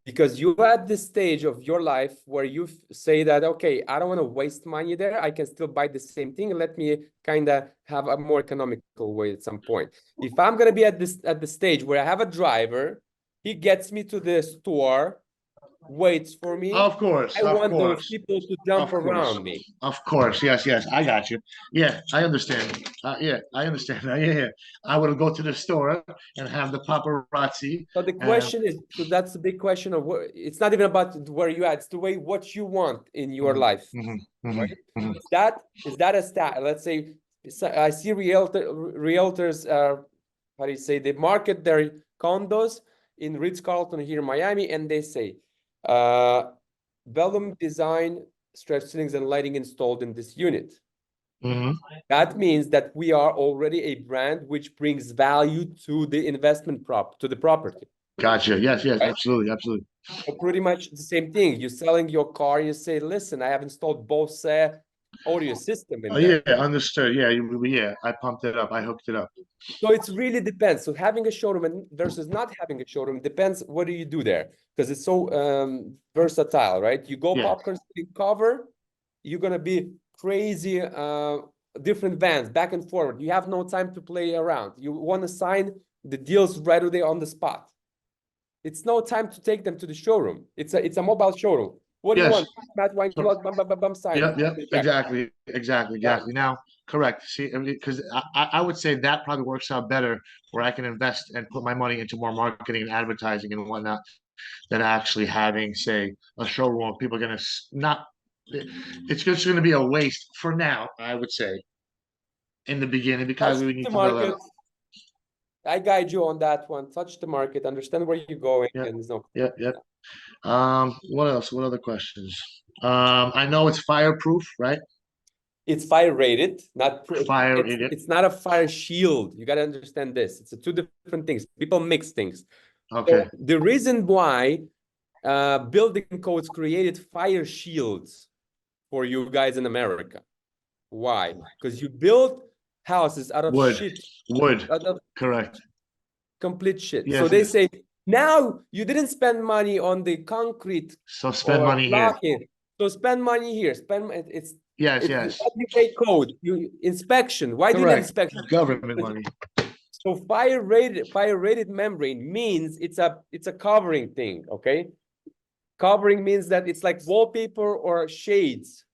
Because you're at this stage of your life where you say that, okay, I don't want to waste money there. I can still buy the same thing. Let me kind of have a more economical way at some point. If I'm going to be at the stage where I have a driver, he gets me to the store, waits for me. Of course. I want those people to jump around me. Of course. Yes. I got you. Yeah, I understand. Yeah, I understand. Yeah. I would go to the store and have the paparazzi. So the question is, so that's the big question of what, it's not even about where you at, it's the way what you want in your life. Right? Is that a stat? Let's say I see realtors, how do you say, they market their condos in Ritz-Carlton here in Miami, and they say, Vellum design, stretch ceilings and lighting installed in this unit. That means that we are already a brand which brings value to the investment to the property. Gotcha. Yes, right? absolutely. So pretty much the same thing. You're selling your car, you say, listen, I have installed Bose audio system in there. Yeah, understood. Yeah, I pumped it up. I hooked it up. So it really depends. So having a showroom versus not having a showroom depends what do you do there, because it's so versatile, right? You go popcorn cover, you're gonna be crazy different vans back and forward. You have no time to play around. You want to sign the deals right away on the spot. It's no time to take them to the showroom. It's a mobile showroom. What do you want? Matt wine clock, sign. Yep, exactly. Now, correct. See, because I would say that probably works out better where I can invest and put my money into more marketing and advertising and whatnot than actually having, say, a showroom. People are going to not, it's just going to be a waste for now, I would say, in the beginning, because we need to build up. I guide you on that one. Touch the market, understand where you're going. And there's no. Yep. What else? What other questions? I know it's fireproof, right? It's fire rated, not fire rated. It's not a fire shield. You got to understand this. It's two different things. People mix things. Okay. So the reason why building codes created fire shields for you guys in America. Why? Because you build houses out of wood. shit. Wood. Correct. Complete shit. Yes, so they say Now you didn't spend money on the concrete So spend or money here. blocking. So spend money here. Yes, it's yes. what you pay code. You inspection. Why do you need Correct. inspection? Government money. So fire rated membrane means it's a covering thing, okay? Covering means that it's like wallpaper or shades.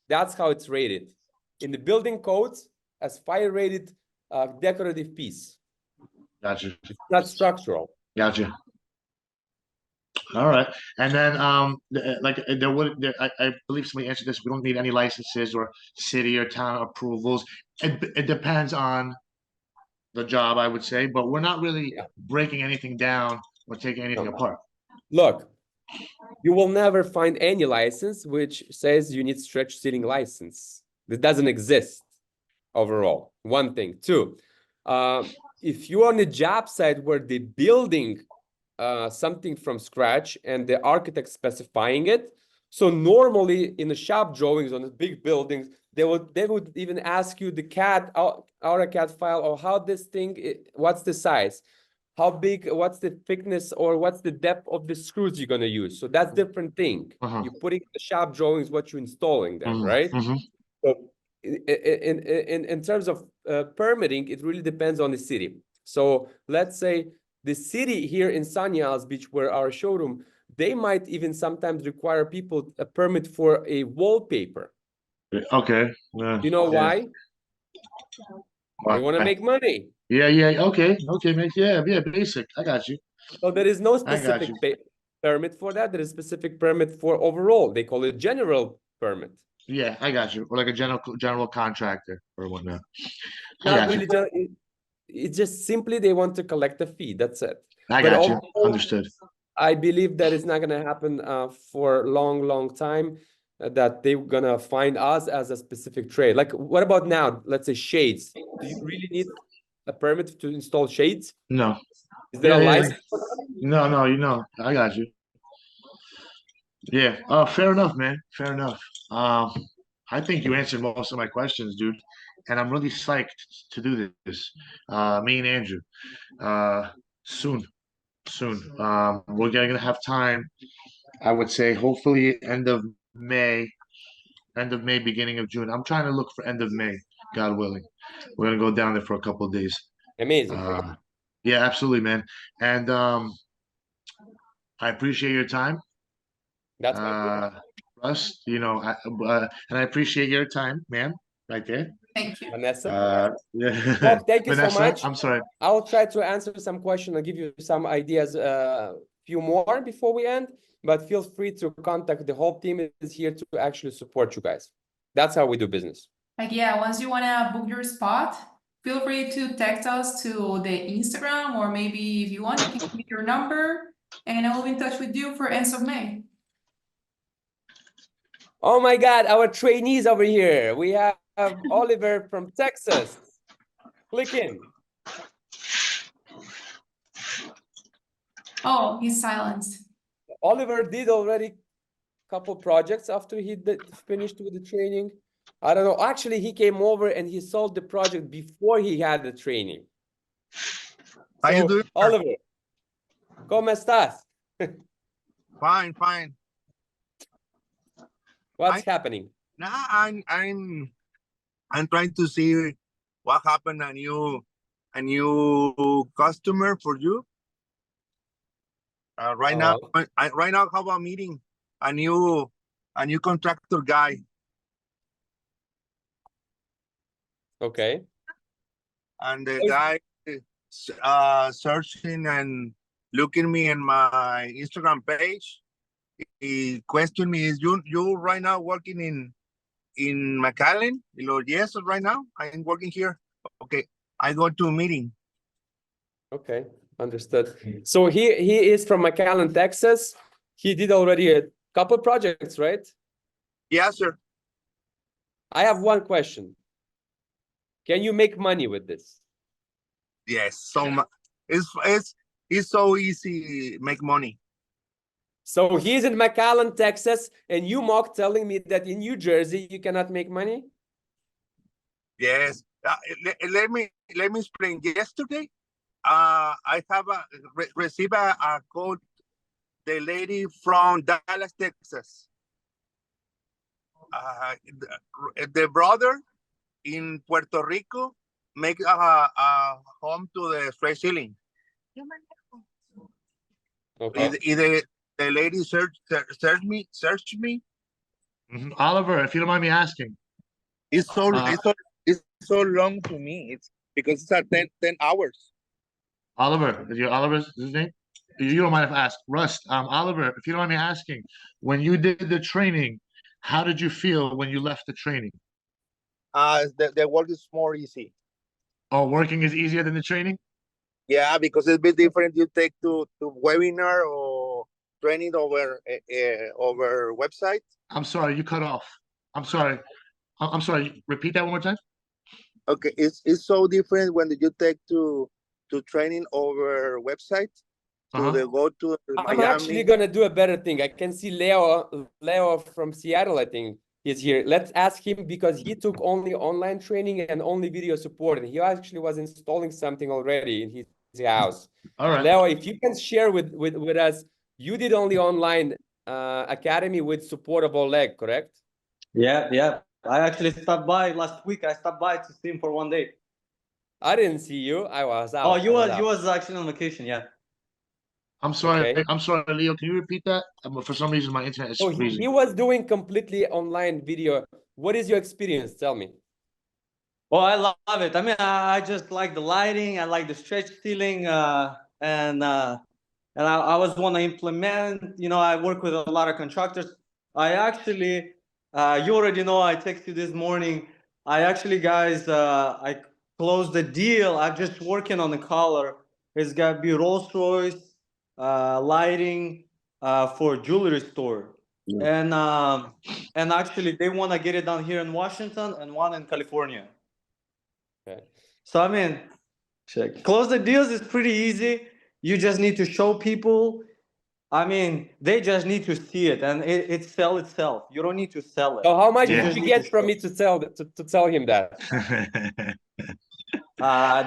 That's how it's rated. In the building codes, as fire rated decorative piece. Gotcha. It's not structural. Gotcha. All right. And then like there would I believe somebody answered this. We don't need any licenses or city or town approvals. It depends on the job, I would say, but we're not really breaking anything down or taking anything apart. Look, you will never find any license which says you need stretch ceiling license. That doesn't exist overall. One thing. Two, if you're on a job site where the building something from scratch and the architect specifying it, so normally in the shop drawings on the big buildings, they would even ask you the CAD, AutoCAD file, or how this thing, what's the size, how big, what's the thickness, or what's the depth of the screws you're gonna use. So that's different thing. You're putting the shop drawings what you're installing there, right? So in terms of permitting, it really depends on the city. So let's say the city here in Sanyals Beach, where our showroom, they might even sometimes require people a permit for a wallpaper. Okay. You know why? They want to make money. Yeah. Okay. Yeah. Basic. I got you. So there is no I got specific you. permit for that. There is specific permit for overall. They call it general permit. Yeah, I got you. Or like a general contractor or whatnot. I Not got really. you. It's just simply they want to collect a fee. That's it. I But got you. overall, Understood. I believe that is not going to happen for a long time. That they're gonna find us as a specific trade. Like, what about now? Let's say shades. Do you really need a permit to install shades? No. Is there a Yeah. license? No, I got you. Yeah. Fair enough, man. Fair enough. I think you answered most of my questions, dude. And I'm really psyched to do this. Me and Andrew. Soon. We're gonna have time. I would say hopefully end of May, beginning of June. I'm trying to look for end of May, God willing. We're gonna go down there for a couple of days. Amazing. Yeah, absolutely, man. And I appreciate your time. That's my Russ, and I appreciate your time, ma'am, right there. Thank you. Vanessa. Yeah. Well, thank you Vanessa, so much. I'm sorry. I'll try to answer some questions and give you some ideas, few more before we end. But feel free to contact the whole team is here to actually support you guys. That's how we do business. Like, yeah, once you want to book your spot, feel free to text us to the Instagram, or maybe if you want, you can give me your number and I will be in touch with you for ends of May. Oh my God, our trainees over here. We have Oliver from Texas. Click in. Oh, he's silenced. Oliver did already a couple projects after he finished with the training. I don't know. Actually, he came over and he sold the project before he had the training. How you doing? Oliver, ¿cómo estás? Fine. What's happening? Nah, I'm trying to see what happened. A new customer for you. Right now, I have a meeting. A new contractor guy. Okay. And the guy searching and looking me in my Instagram page. He questioned me, is you right now working in McAllen? Yes, right now I'm working here. Okay, I go to a meeting. Okay, understood. So he is from McAllen, Texas. He did already a couple projects, right? Yes, sir. I have one question. Can you make money with this? Yes, so much. It's so easy make money. So he's in McAllen, Texas, and you mock telling me that in New Jersey you cannot make money? Yes. Let me explain. Yesterday, I have received a call. The lady from Dallas, Texas. The brother in Puerto Rico make a home to the straight ceiling. Okay. The lady search me. Oliver, if you don't mind me asking, It's so long to me. It's because it's at 10 hours. Oliver, is Oliver's his name? You don't mind if I ask. Rust, Oliver, if you don't mind me asking, when you did the training, how did you feel when you left the training? The work is more easy. Oh, working is easier than the training? Yeah, because it's a bit different. You take to webinar or training over website. I'm sorry, you cut off. I'm sorry. I'm sorry. Repeat that one more time. Okay, it's so different when you take to training over website. To the go to I'm actually gonna do a better thing. I can see Leo from Seattle, I think he's here. Let's ask him because he took only online training and only video support, and he actually was installing something already in his house. All right. Leo, if you can share with us, you did only online academy with support of Oleg, correct? Yeah. I actually stopped by last week. I stopped by to see him for 1 day. I didn't see you. I was out. Oh, you was actually on vacation, yeah. I'm sorry. Okay. I'm sorry, Leo. Can you repeat that? For some reason, my internet is freezing. He was doing completely online video. What is your experience? Tell me. Well, I love it. I mean, I just like the lighting. I like the stretch ceiling, and I was want to implement. You know, I work with a lot of contractors. I actually, you already know. I texted you this morning. I actually, guys, I closed the deal. I'm just working on the color. It's got to be Rolls Royce lighting for jewelry store, and actually they want to get it done here in Washington and one in California. Okay. So I mean, close the deals is pretty easy. You just need to show people. I mean, they just need to see it, and it sell itself. You don't need to sell it. So how much You did just you need get to from show. me to tell him that?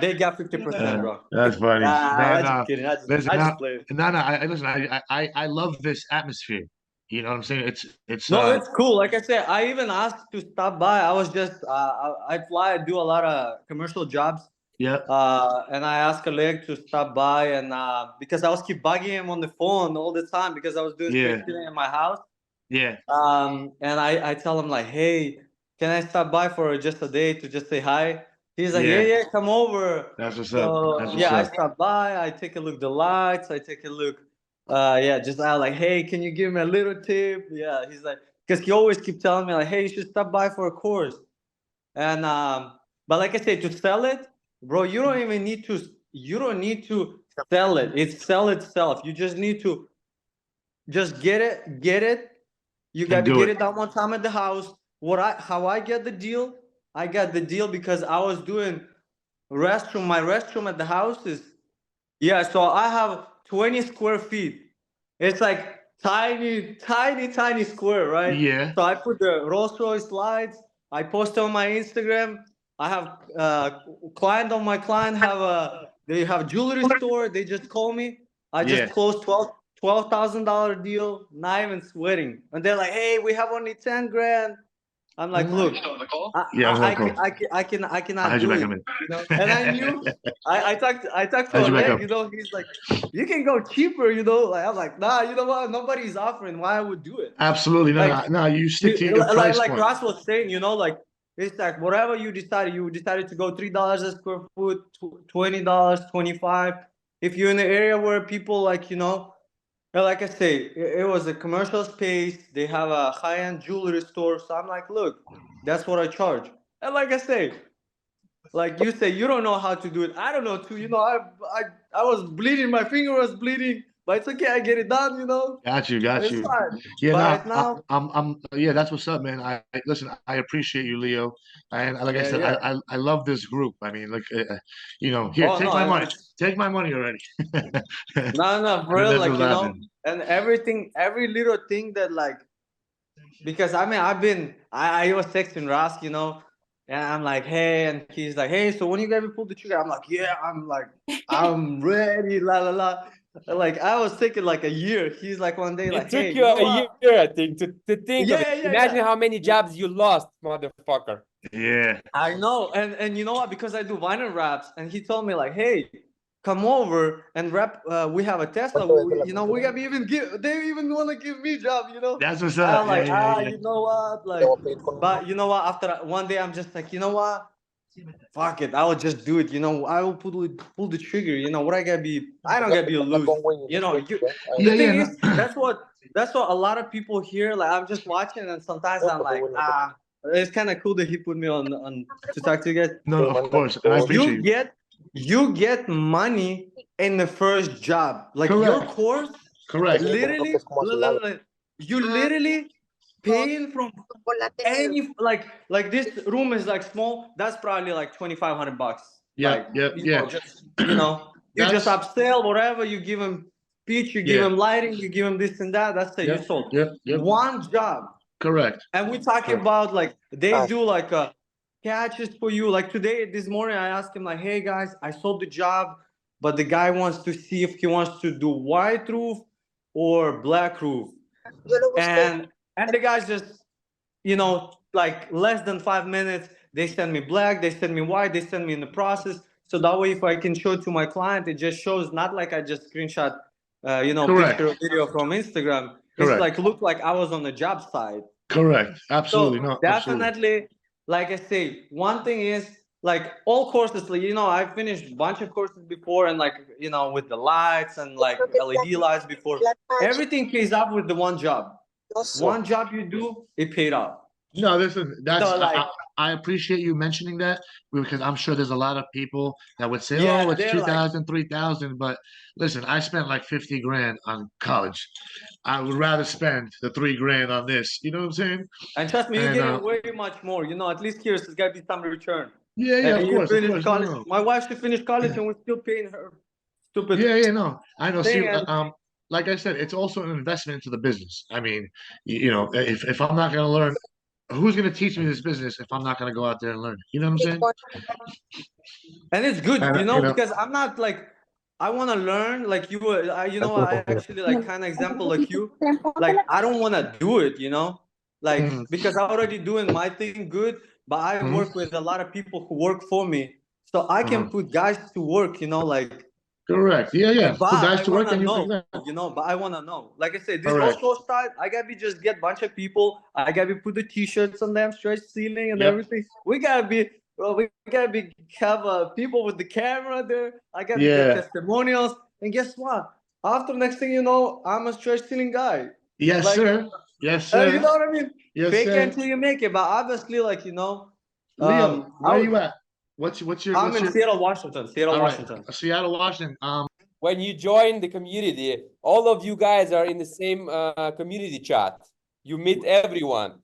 They got 50%, bro. That's funny. I'm just kidding. I just play. Listen. I love this atmosphere. You know what I'm saying? It's No, it's cool. Like I said, I even asked to stop by. I was just I fly. I do a lot of commercial jobs. yeah. And I asked Oleg to stop by, and because I was keep bugging him on the phone all the time because I was doing straight ceiling in my house. Yeah. And I tell him like, hey, can I stop by for just a day to just say hi? He's like, yeah, come over. That's what's So up. That's what's I up. stop by. I take a look at the lights. I take a look. Just I like, hey, can you give me a little tip? Yeah, he's like, because he always keep telling me like, hey, you should stop by for a course. And but like I said, to sell it, bro, you don't even need to. You don't need to sell it. It sell itself. You just need to just get it. You got to get it done one time at the house. How I get the deal? I got the deal because I was doing restroom. My restroom at the house is so I have 20 square feet. It's like tiny square, right? Yeah. So I put the Rolls Royce slides. I post on my Instagram. I have client have they have jewelry store. They just call me. I just closed $12,000 deal, not even sweating. And they're like, hey, we have only 10 grand. I'm like, look, I cannot do it. You know? And I knew I talked to Oleg, you know, he's like, you can go cheaper, you know. Like I'm like, nah, you know what? Nobody's offering. Why I would do it? Absolutely. No, you stick to your price like point. Ross was saying, you know, like it's like whatever you decided to go $3 a square foot, $20, $25. If you're in an area where people like, you know, like I say, it was a commercial space. They have a high-end jewelry store. So I'm like, look, that's what I charge. And like I say, like you say, you don't know how to do it. I don't know too. You know, I was bleeding. My finger was bleeding, but it's okay. I get it done. You know. Got you. It's fine. Yeah, but right now, I'm. Yeah, that's what's up, man. Listen. I appreciate you, Leo, and like I said, I love this group. I mean, like, you know, here, take my money. Take my money already. no, for real, like you know, and everything, every little thing that like, because I mean, I was texting Ross, you know, And I'm like, hey, and he's like, hey, so when you gonna pull the trigger? I'm like, yeah, I'm ready, la la la. Like I was thinking like a year. He's like one day, It like, took hey, you you know a what? year, I think, to think of it. Yeah, yeah, Imagine yeah. how many jobs you lost, motherfucker. Yeah. I know, and you know what? Because I do vinyl raps, and he told me like, hey, come over and rap. We have a Tesla. You know, we got even give. They even want to give me job. You know. That's what's I'm up. like, Yeah, yeah, yeah. you know what? Like, but you know what? After one day, I'm just like, you know what? Fuck it. I will just do it. You know, I will pull the trigger. You know, what I gotta be. I don't gotta be a loose. You know, the Yeah, thing yeah, is, that's what a lot of people hear. Like, I'm just watching, and sometimes I'm like, it's kind of cool that he put me on to talk to you guys. No, of course, and I appreciate You get money in the first job. Like your Correct. course, Correct. literally, you literally paying from any like this room is like small. That's probably like $2,500. Yep, yep, yeah. Just you just That's upsell whatever. You give them speech, you give yeah. them lighting, you give them this and that. That's it. You Yep, sold yep, yep. one job. Correct. And we're talking Correct. about like they do like catches for you. Like today, this morning, I asked him like, "Hey guys, I sold the job, but the guy wants to see if he wants to do white roof or black roof." And the guys just like less than 5 minutes, they send me black, they send me white, they send me in the process. So that way, if I can show it to my client, it just shows not like I just screenshot, Correct. picture or video from Instagram. It's Correct. like look like I was on the job site. Correct. Absolutely. So No, absolutely. definitely, like I say, one thing is like all courses, like I finished a bunch of courses before, and like with the lights and like LED lights before. Everything pays off with the one job. One job you do, it paid off. No, listen, that's So like, I appreciate you mentioning that because I'm sure there's a lot of people that would say, yeah, "Oh, it's they're like, 2,000, 3,000." But listen, I spent like 50 grand on college. I would rather spend the 3 grand on this. You know what I'm saying? and trust me, you're And getting way much more. At least here's there's gotta be some return. yeah, yeah, And of you course, finish no, college. no. My wife, she finished college, and we're still paying her stupid Yeah, yeah, no, I know. See, thing. And like I said, it's also an investment into the business. I mean, if I'm not going to learn, who's going to teach me this business if I'm not going to go out there and learn it? You know what I'm saying? And it's good, And, because I'm not like I want to learn like you were. I actually like kind of example like you. Like I don't want to do it, like Mhm, because I'm already doing my thing good. But I mhm, work with a lot of people who work for me, so I can mhm. put guys to work. Like, Correct. Yeah, yeah. but Put guys I to work wanna and you know, exactly. But I wanna know. Like I said, this Correct. also start. I gotta be just get bunch of people. I gotta be put the t-shirts on them, stretch ceiling and Yep. everything. We gotta be. Well, we gotta be have people with the camera there. I gotta get Yeah. testimonials. And guess what? After next thing you know, I'm a stretch ceiling guy. Yes, Like, sir. Yes, you sir. know what I mean? Yes, Fake it sir. until you make it. But obviously, like Leo, where I you at? What's your I'm in Seattle, Washington. Seattle, all right? Washington. Seattle, Washington. When you join the community, all of you guys are in the same community chat. You meet everyone.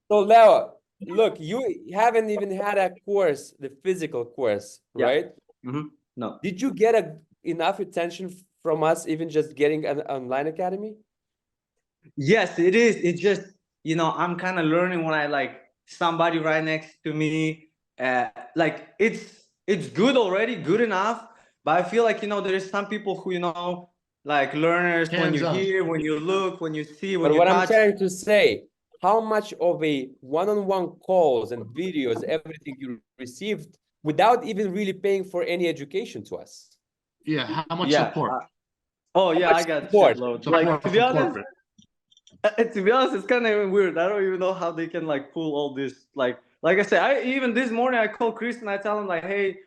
So Leo, look, you haven't even had a course, the physical course, Yeah. right? No. Did you get enough attention from us, even just getting an online academy? Yes, it is. It's just, I'm kind of learning when I like somebody right next to me. Like it's good already, good enough. But I feel like, there is some people who, like learners, when you Hands-on. hear, when you look, when you see, when But you what I'm touch. trying to say, how much of a one-on-one calls and videos, everything you received without even really paying for any education to us? Yeah. How much Yeah. support? Oh How yeah, much I got support? shitload. Support Like to be from honest, corporate. it's kind of even weird. I don't even know how they can like pull all this. Like I said, even this morning I called Chris and I tell him like, hey,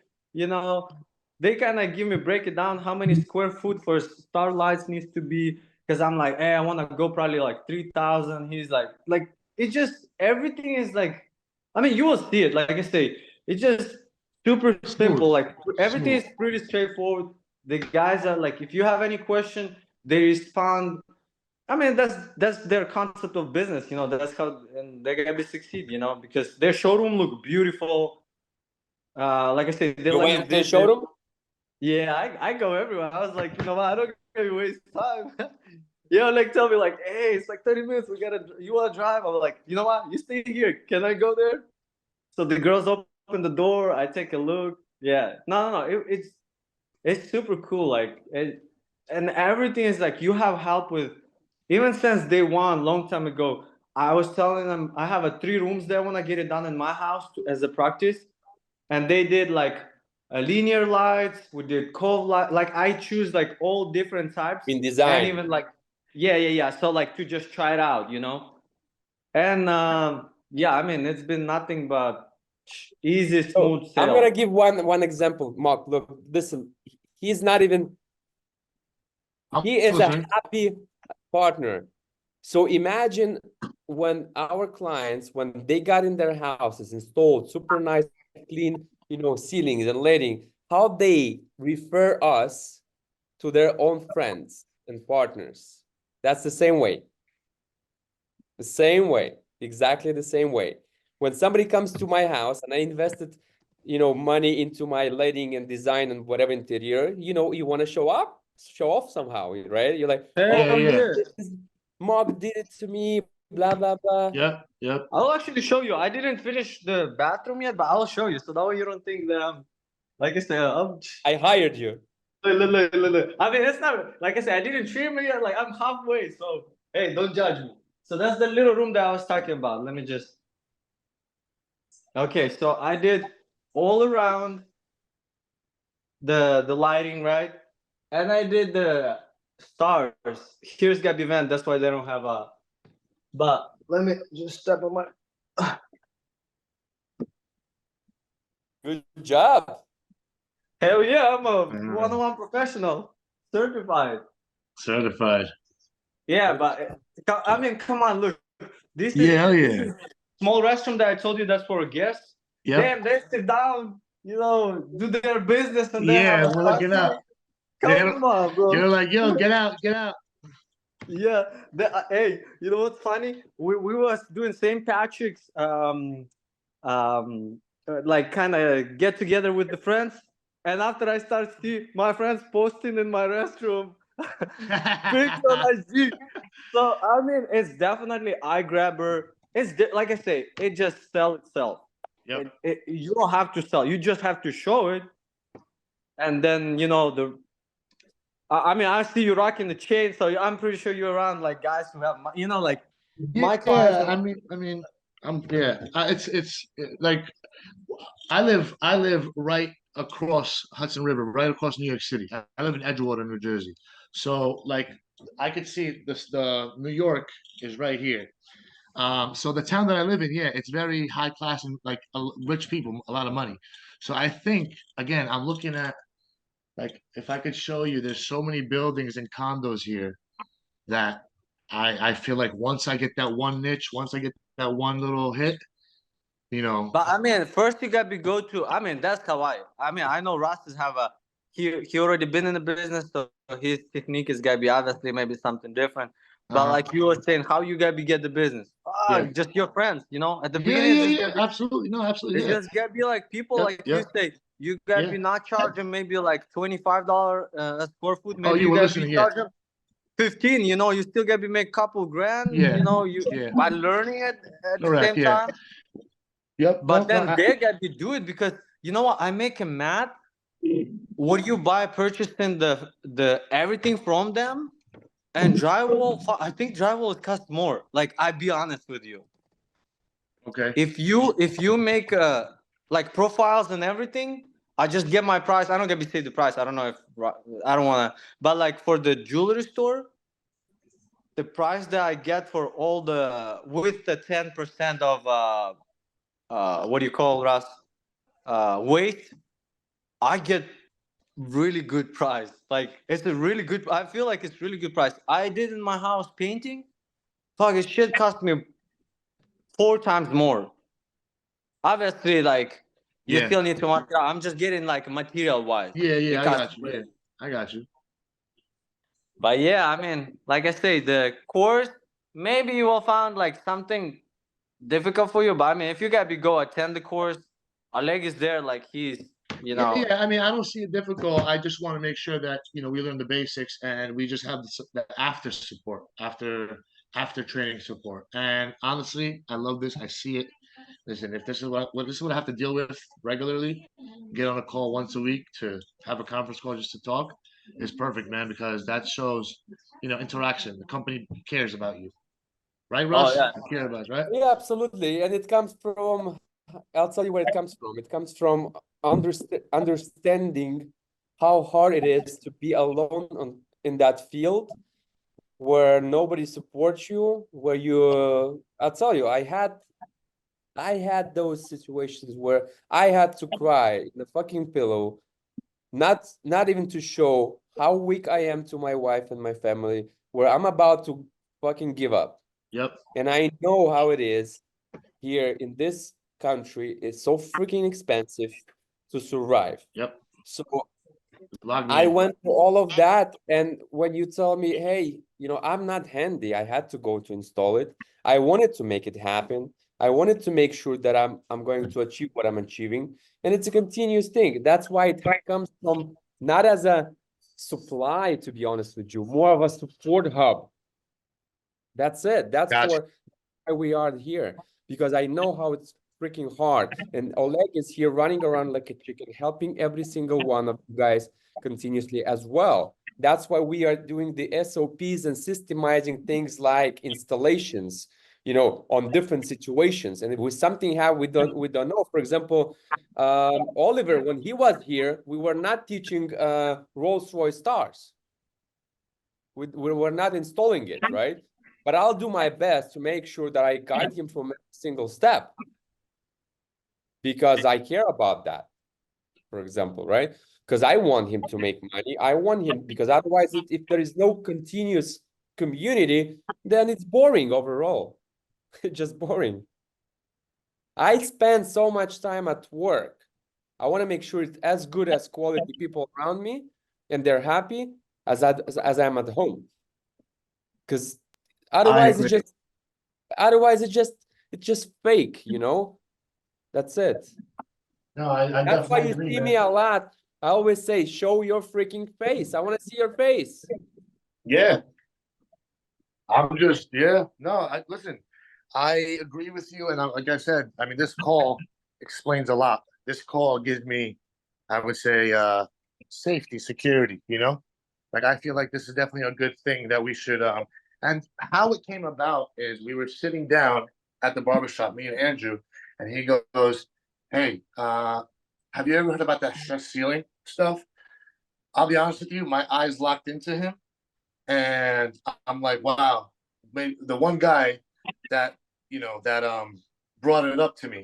they kind of give me break it down how many square foot for starlights needs to be, because I'm like, hey, I want to go probably like 3,000. He's like it just everything is like, I mean, you will see it. Like I say, it's just super simple. Like everything is pretty straightforward. The guys are like, if you have any question, they respond. I mean, that's their concept of business, That's how, and they're gonna be succeed, because their showroom look beautiful. Like I said, they You let me went to the visit. showroom? Yeah, I go everywhere. I was like, what? I don't gonna waste time. Like tell me like, hey, it's like 30 minutes. You wanna drive? I'm like, you know what? You stay here. Can I go there? So the girls open the door. I take a look. Yeah. No. It's super cool. Like and everything is like you have help with. Even since day one, long time ago, I was telling them I have a 3 rooms there when I get it done in my house as a practice, and they did like linear lights. We did cove light. Like I choose like all different types In design. and even like yeah. So like to just try it out, you know. And yeah, I mean it's been nothing but easy, smooth I'm sale. gonna give one example, Mark. Look, listen, he's not even. He is a happy partner. So imagine when our clients, when they got in their houses, installed super nice, clean, ceilings and lighting, how they refer us to their own friends and partners. That's the same way. The same way, exactly the same way. When somebody comes to my house and I invested, money into my lighting and design and whatever interior, you want to show off somehow, right? You're like, Hell yeah. Mark did it to me, blah, blah, blah. Yep. I'll actually show you. I didn't finish the bathroom yet, but I'll show you. So that way you don't think that I'm, like I said, I hired you. Look. I mean, it's not, like I said, I didn't trim it yet. Like I'm halfway. So, hey, don't judge me. So that's the little room that I was talking about. Let me just. Okay, so I did all around the lighting, right? And I did the stars. Here's Gabby Van. That's why they don't have a. But let me just step on my. Good job. Hell yeah, I'm a one-on-one professional, certified. Yeah, but I mean, come on, look. This is small restroom that I told you that's for a guest. Damn, they sit down, do their business, and then have a we're looking out. Come on, bro. You're like, yo, get out. Yeah. Hey, you know what's funny? We was doing St. Patrick's like kind of get together with the friends, and after I start see my friends posting in my restroom pics on IG. So I mean, it's definitely eye grabber. It's like I say, it just sells itself. Yep. You don't have to sell. You just have to show it, and then I mean, I see you rocking the chain, so I'm pretty sure you're around like guys who have, like my clients. Yeah, I mean, it's like I live right across Hudson River, right across New York City. I live in Edgewater, New Jersey. So like I could see the New York is right here. So the town that I live in, yeah, it's very high class and like rich people, a lot of money. So I think again, I'm looking at like if I could show you, there's so many buildings and condos here that I feel like once I get that one niche, once I get that one little hit, But I mean, first you got to go to. I mean, that's Hawaii. I mean, I know Rastas have a. He already been in the business, so his technique is gonna be obviously maybe something different. But like you were saying, how you gotta get the business? Just your friends, At the beginning, absolutely, no, absolutely, it's just gotta be like people like you say. You gotta be not charging maybe like $25 a square foot. Maybe you gotta be charging 15. You still gotta be make couple grand. By learning it at the same time. Yep. But then they got to do it because you know what? I make him mad. What you buy purchasing the everything from them and drywall? I think drywall costs more. Like I be honest with you. Okay. If you make like profiles and everything, I just get my price. I don't get to say the price. I don't know if I don't want to. But like for the jewelry store, the price that I get for all the with the 10% of what do you call Russ? Weight, I get really good price. Like it's a really good. I feel like it's really good price. I did in my house painting. Fuck, it shit cost me 4 times more. Obviously, like you still need to mark it out. I'm just getting like material wise. Yeah, I got you. Yeah, I got you. But yeah, I mean, like I say, the course maybe you will find like something difficult for you. But I mean, if you gotta go attend the course, Oleg is there. Like he's Yeah. I mean, I don't see it difficult. I just want to make sure that we learn the basics and we just have the after support, after training support. And honestly, I love this. I see it. listen, if this is what I have to deal with regularly, get on a call once a week to have a conference call just to talk, is perfect, man, because that shows, interaction. The company cares about you. Right, Russ? yeah. You care about us, right? Yeah, absolutely. And it comes from, I'll tell you where it comes from. It comes from understanding how hard it is to be alone in that field where nobody supports you, where I'll tell you, I had those situations where I had to cry in the fucking pillow, not even to show how weak I am to my wife and my family, where I'm about to fucking give up. Yep. And I know how it is here in this country. It's so freaking expensive to survive. Yep. So Log me I in. went through all of that. And when you tell me, hey, I'm not handy, I had to go to install it. I wanted to make it happen. I wanted to make sure that I'm going to achieve what I'm achieving. And it's a continuous thing. That's why it comes from not as a supply, to be honest with you, more of a support hub. That's it. That's Gotcha. why we are here, because I know how it's freaking hard. And Oleg is here running around like a chicken, helping every single one of you guys continuously as well. That's why we are doing the SOPs and systemizing things like installations, on different situations. And if we something we don't know. For example, Oliver, when he was here, we were not teaching Rolls-Royce stars. We were not installing it, right? But I'll do my best to make sure that I guide him from every single step, because I care about that, for example, right? Because I want him to make money. I want him, because otherwise, if there is no continuous community, then it's boring overall. It's just boring. I spend so much time at work. I want to make sure it's as good as quality people around me, and they're happy as I'm at home. Because otherwise, it's just fake, That's it. No, I That's why definitely you agree, see man. me a lot. I always say, show your freaking face. I want to see your face. Yeah. Listen, I agree with you. And like I said, I mean, this call explains a lot. This call gives me, I would say, safety, security, Like, I feel like this is definitely a good thing that we should, and how it came about is we were sitting down at the barbershop, me and Andrew, and he goes, hey, have you ever heard about that stress ceiling stuff? I'll be honest with you, my eyes locked into him. And I'm like, wow, maybe the one guy that brought it up to me.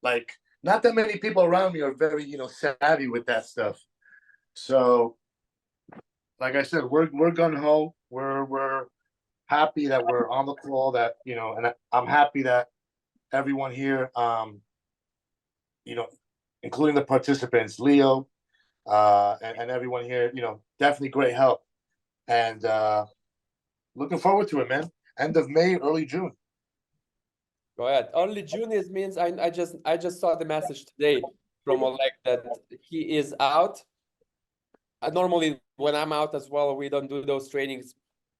Like, not that many people around me are very savvy with that stuff. So, like I said, we're gung ho. We're happy that we're on the call. That and I'm happy that everyone here, including the participants, Leo, and everyone here, definitely great help. And looking forward to it, man. End of May, early June. Go ahead. Early June means I just saw the message today from Oleg that he is out. Normally, when I'm out as well, we don't do those trainings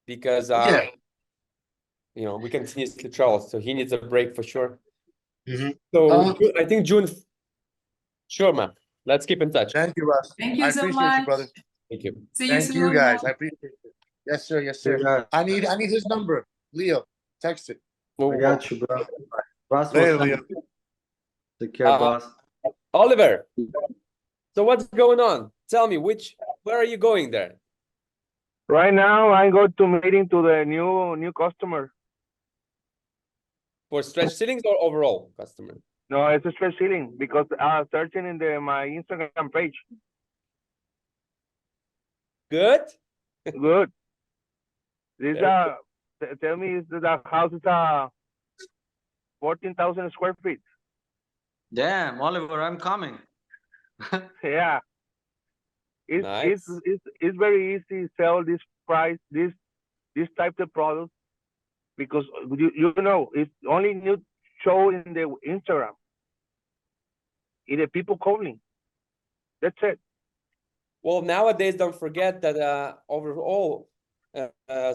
because we continuously travel. So he needs a break for sure. Mm-hmm. So I think June. Sure, man. Let's keep in touch. Thank you, Russ. Thank you I so appreciate much. you, brother. Thank you. See you Thank soon. you, guys. I appreciate it. Yes, sir. Yes, sir. Yeah. I need his number. Leo, text it. I got you, bro. Boss Later, will Leo. send. Take care, boss. Oliver. So what's going on? Tell me, where are you going there? Right now, I'm going to meeting to the new customer. For stretch ceilings or overall customer? No, it's a stretch ceiling because I'm searching in my Instagram page. Good? Good. This tell me the house is 14,000 square feet. Damn, Oliver, I'm coming. Yeah. Nice. It's very easy to sell this price, this type of product, because it's only new show in the Instagram. In the people calling. That's it. Well, nowadays, don't forget that overall,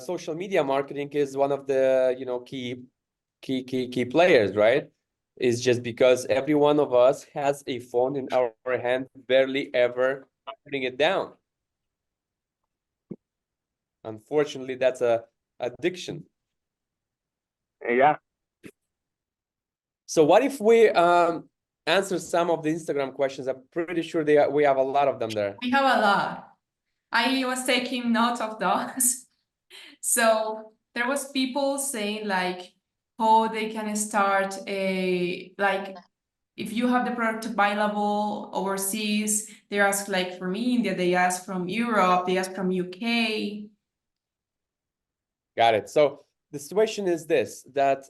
social media marketing is one of the key players, right? is just because every one of us has a phone in our hand, barely ever putting it down. Unfortunately, that's a addiction. Yeah. So what if we answer some of the Instagram questions? I'm pretty sure we have a lot of them there. We have a lot. I was taking note of those. So there was people saying like how they can start a like if you have the product available overseas, they ask like from India, they ask from Europe, they ask from UK. Got it. So the situation is this, that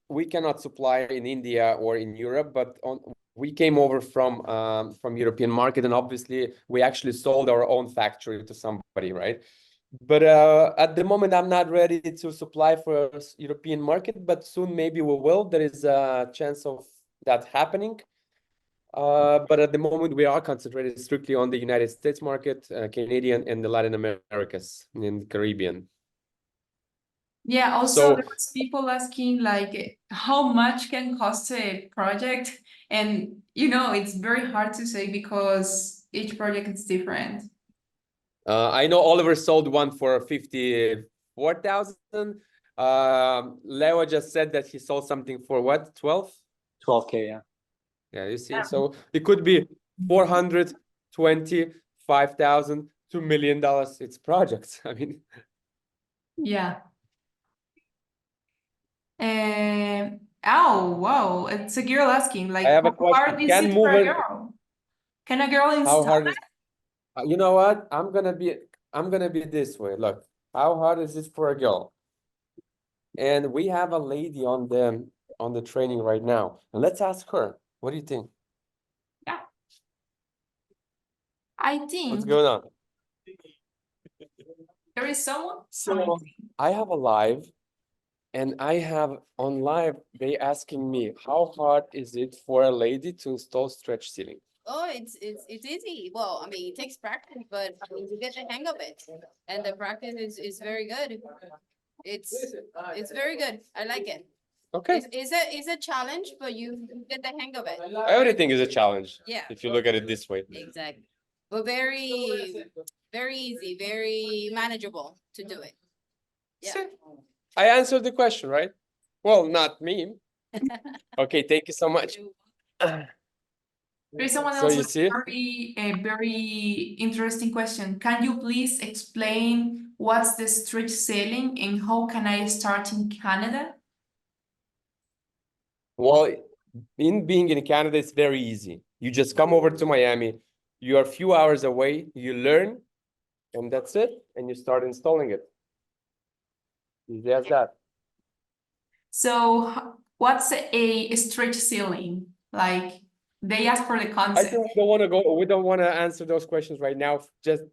we cannot supply in India or in Europe, but we came over from European market, and obviously we actually sold our own factory to somebody, right? But at the moment, I'm not ready to supply for European market, but soon maybe we will. There is a chance of that happening. But at the moment, we are concentrated strictly on the United States market, Canadian, and the Latin Americas and the Caribbean. Yeah, also So there was people asking like how much can cost a project, and it's very hard to say because each project is different. I know Oliver sold one for 54,000. Leo just said that he sold something for what, 12? 12K, yeah. Yeah, you see, so it could be 425,000, $2 million. It's projects. I mean, Yeah. Oh, wow. It's a girl asking, like, I have a how hard question. is Can it for a move it? girl? Can a girl How install hard it? is? You know what? I'm gonna be this way. Look, how hard is it for a girl? And we have a lady on the training right now, and let's ask her. What do you think? Yeah. I What's think going on? there is someone. So I have a live, and I have on live, they asking me, how hard is it for a lady to install stretch ceiling? Oh, it's easy. Well, I mean, it takes practice, but I mean, you get the hang of it, and the practice is very good. It's very good. I like it. Okay. It's a challenge, but you get the hang of it. Everything is a challenge. Yeah. If you look at it this way. Exactly. But very, very easy, very manageable to do it. Yeah. See, I answered the question, right? Well, not me. Okay, thank you so much. There is someone So else you with see? a very interesting question. Can you please explain what's the stretch ceiling and how can I start in Canada? Well, in being in Canada, it's very easy. You just come over to Miami. You are a few hours away. You learn, and that's it. And you start installing it. Easy as that. So what's a stretch ceiling? Like they ask for the I concept. think we don't want to answer those questions right now. Just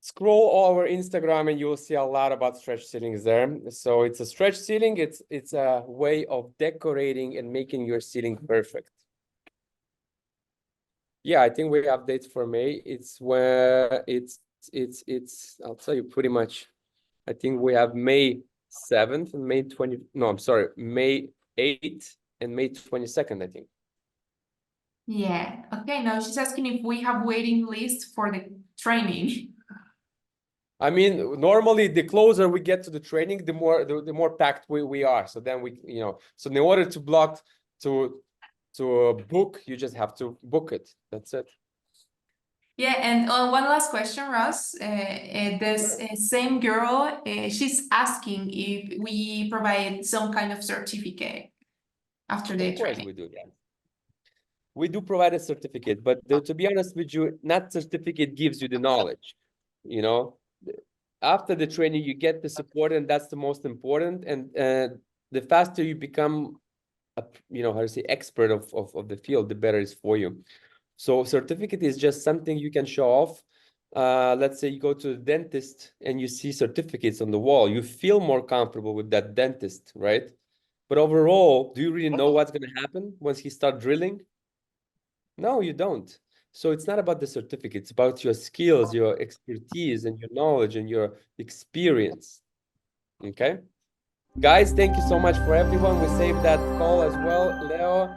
scroll over Instagram and you'll see a lot about stretch ceilings there. So it's a stretch ceiling. It's a way of decorating and making your ceiling perfect. Yeah, I think we have dates for May. It's where it's I'll tell you pretty much. I think we have May 7th and May 20. No, I'm sorry, May 8th and May 22nd, I think. Yeah. Okay. Now she's asking if we have waiting list for the training. I mean, normally the closer we get to the training, the more packed we are. So then so in order to block to book, you just have to book it. That's it. Yeah, and one last question, Russ. This same girl, she's asking if we provide some kind of certificate after the Of course training. we do that. We do provide a certificate, but to be honest with you, not certificate gives you the knowledge. After the training, you get the support, and that's the most important. And the faster you become, how to say, expert of the field, the better it's for you. So certificate is just something you can show off. Let's say you go to the dentist and you see certificates on the wall. You feel more comfortable with that dentist, right? But overall, do you really know what's going to happen once he starts drilling? No, you don't. So it's not about the certificate. It's about your skills, your expertise, and your knowledge and your experience. Okay? Guys, thank you so much for everyone. We saved that call as well. Leo,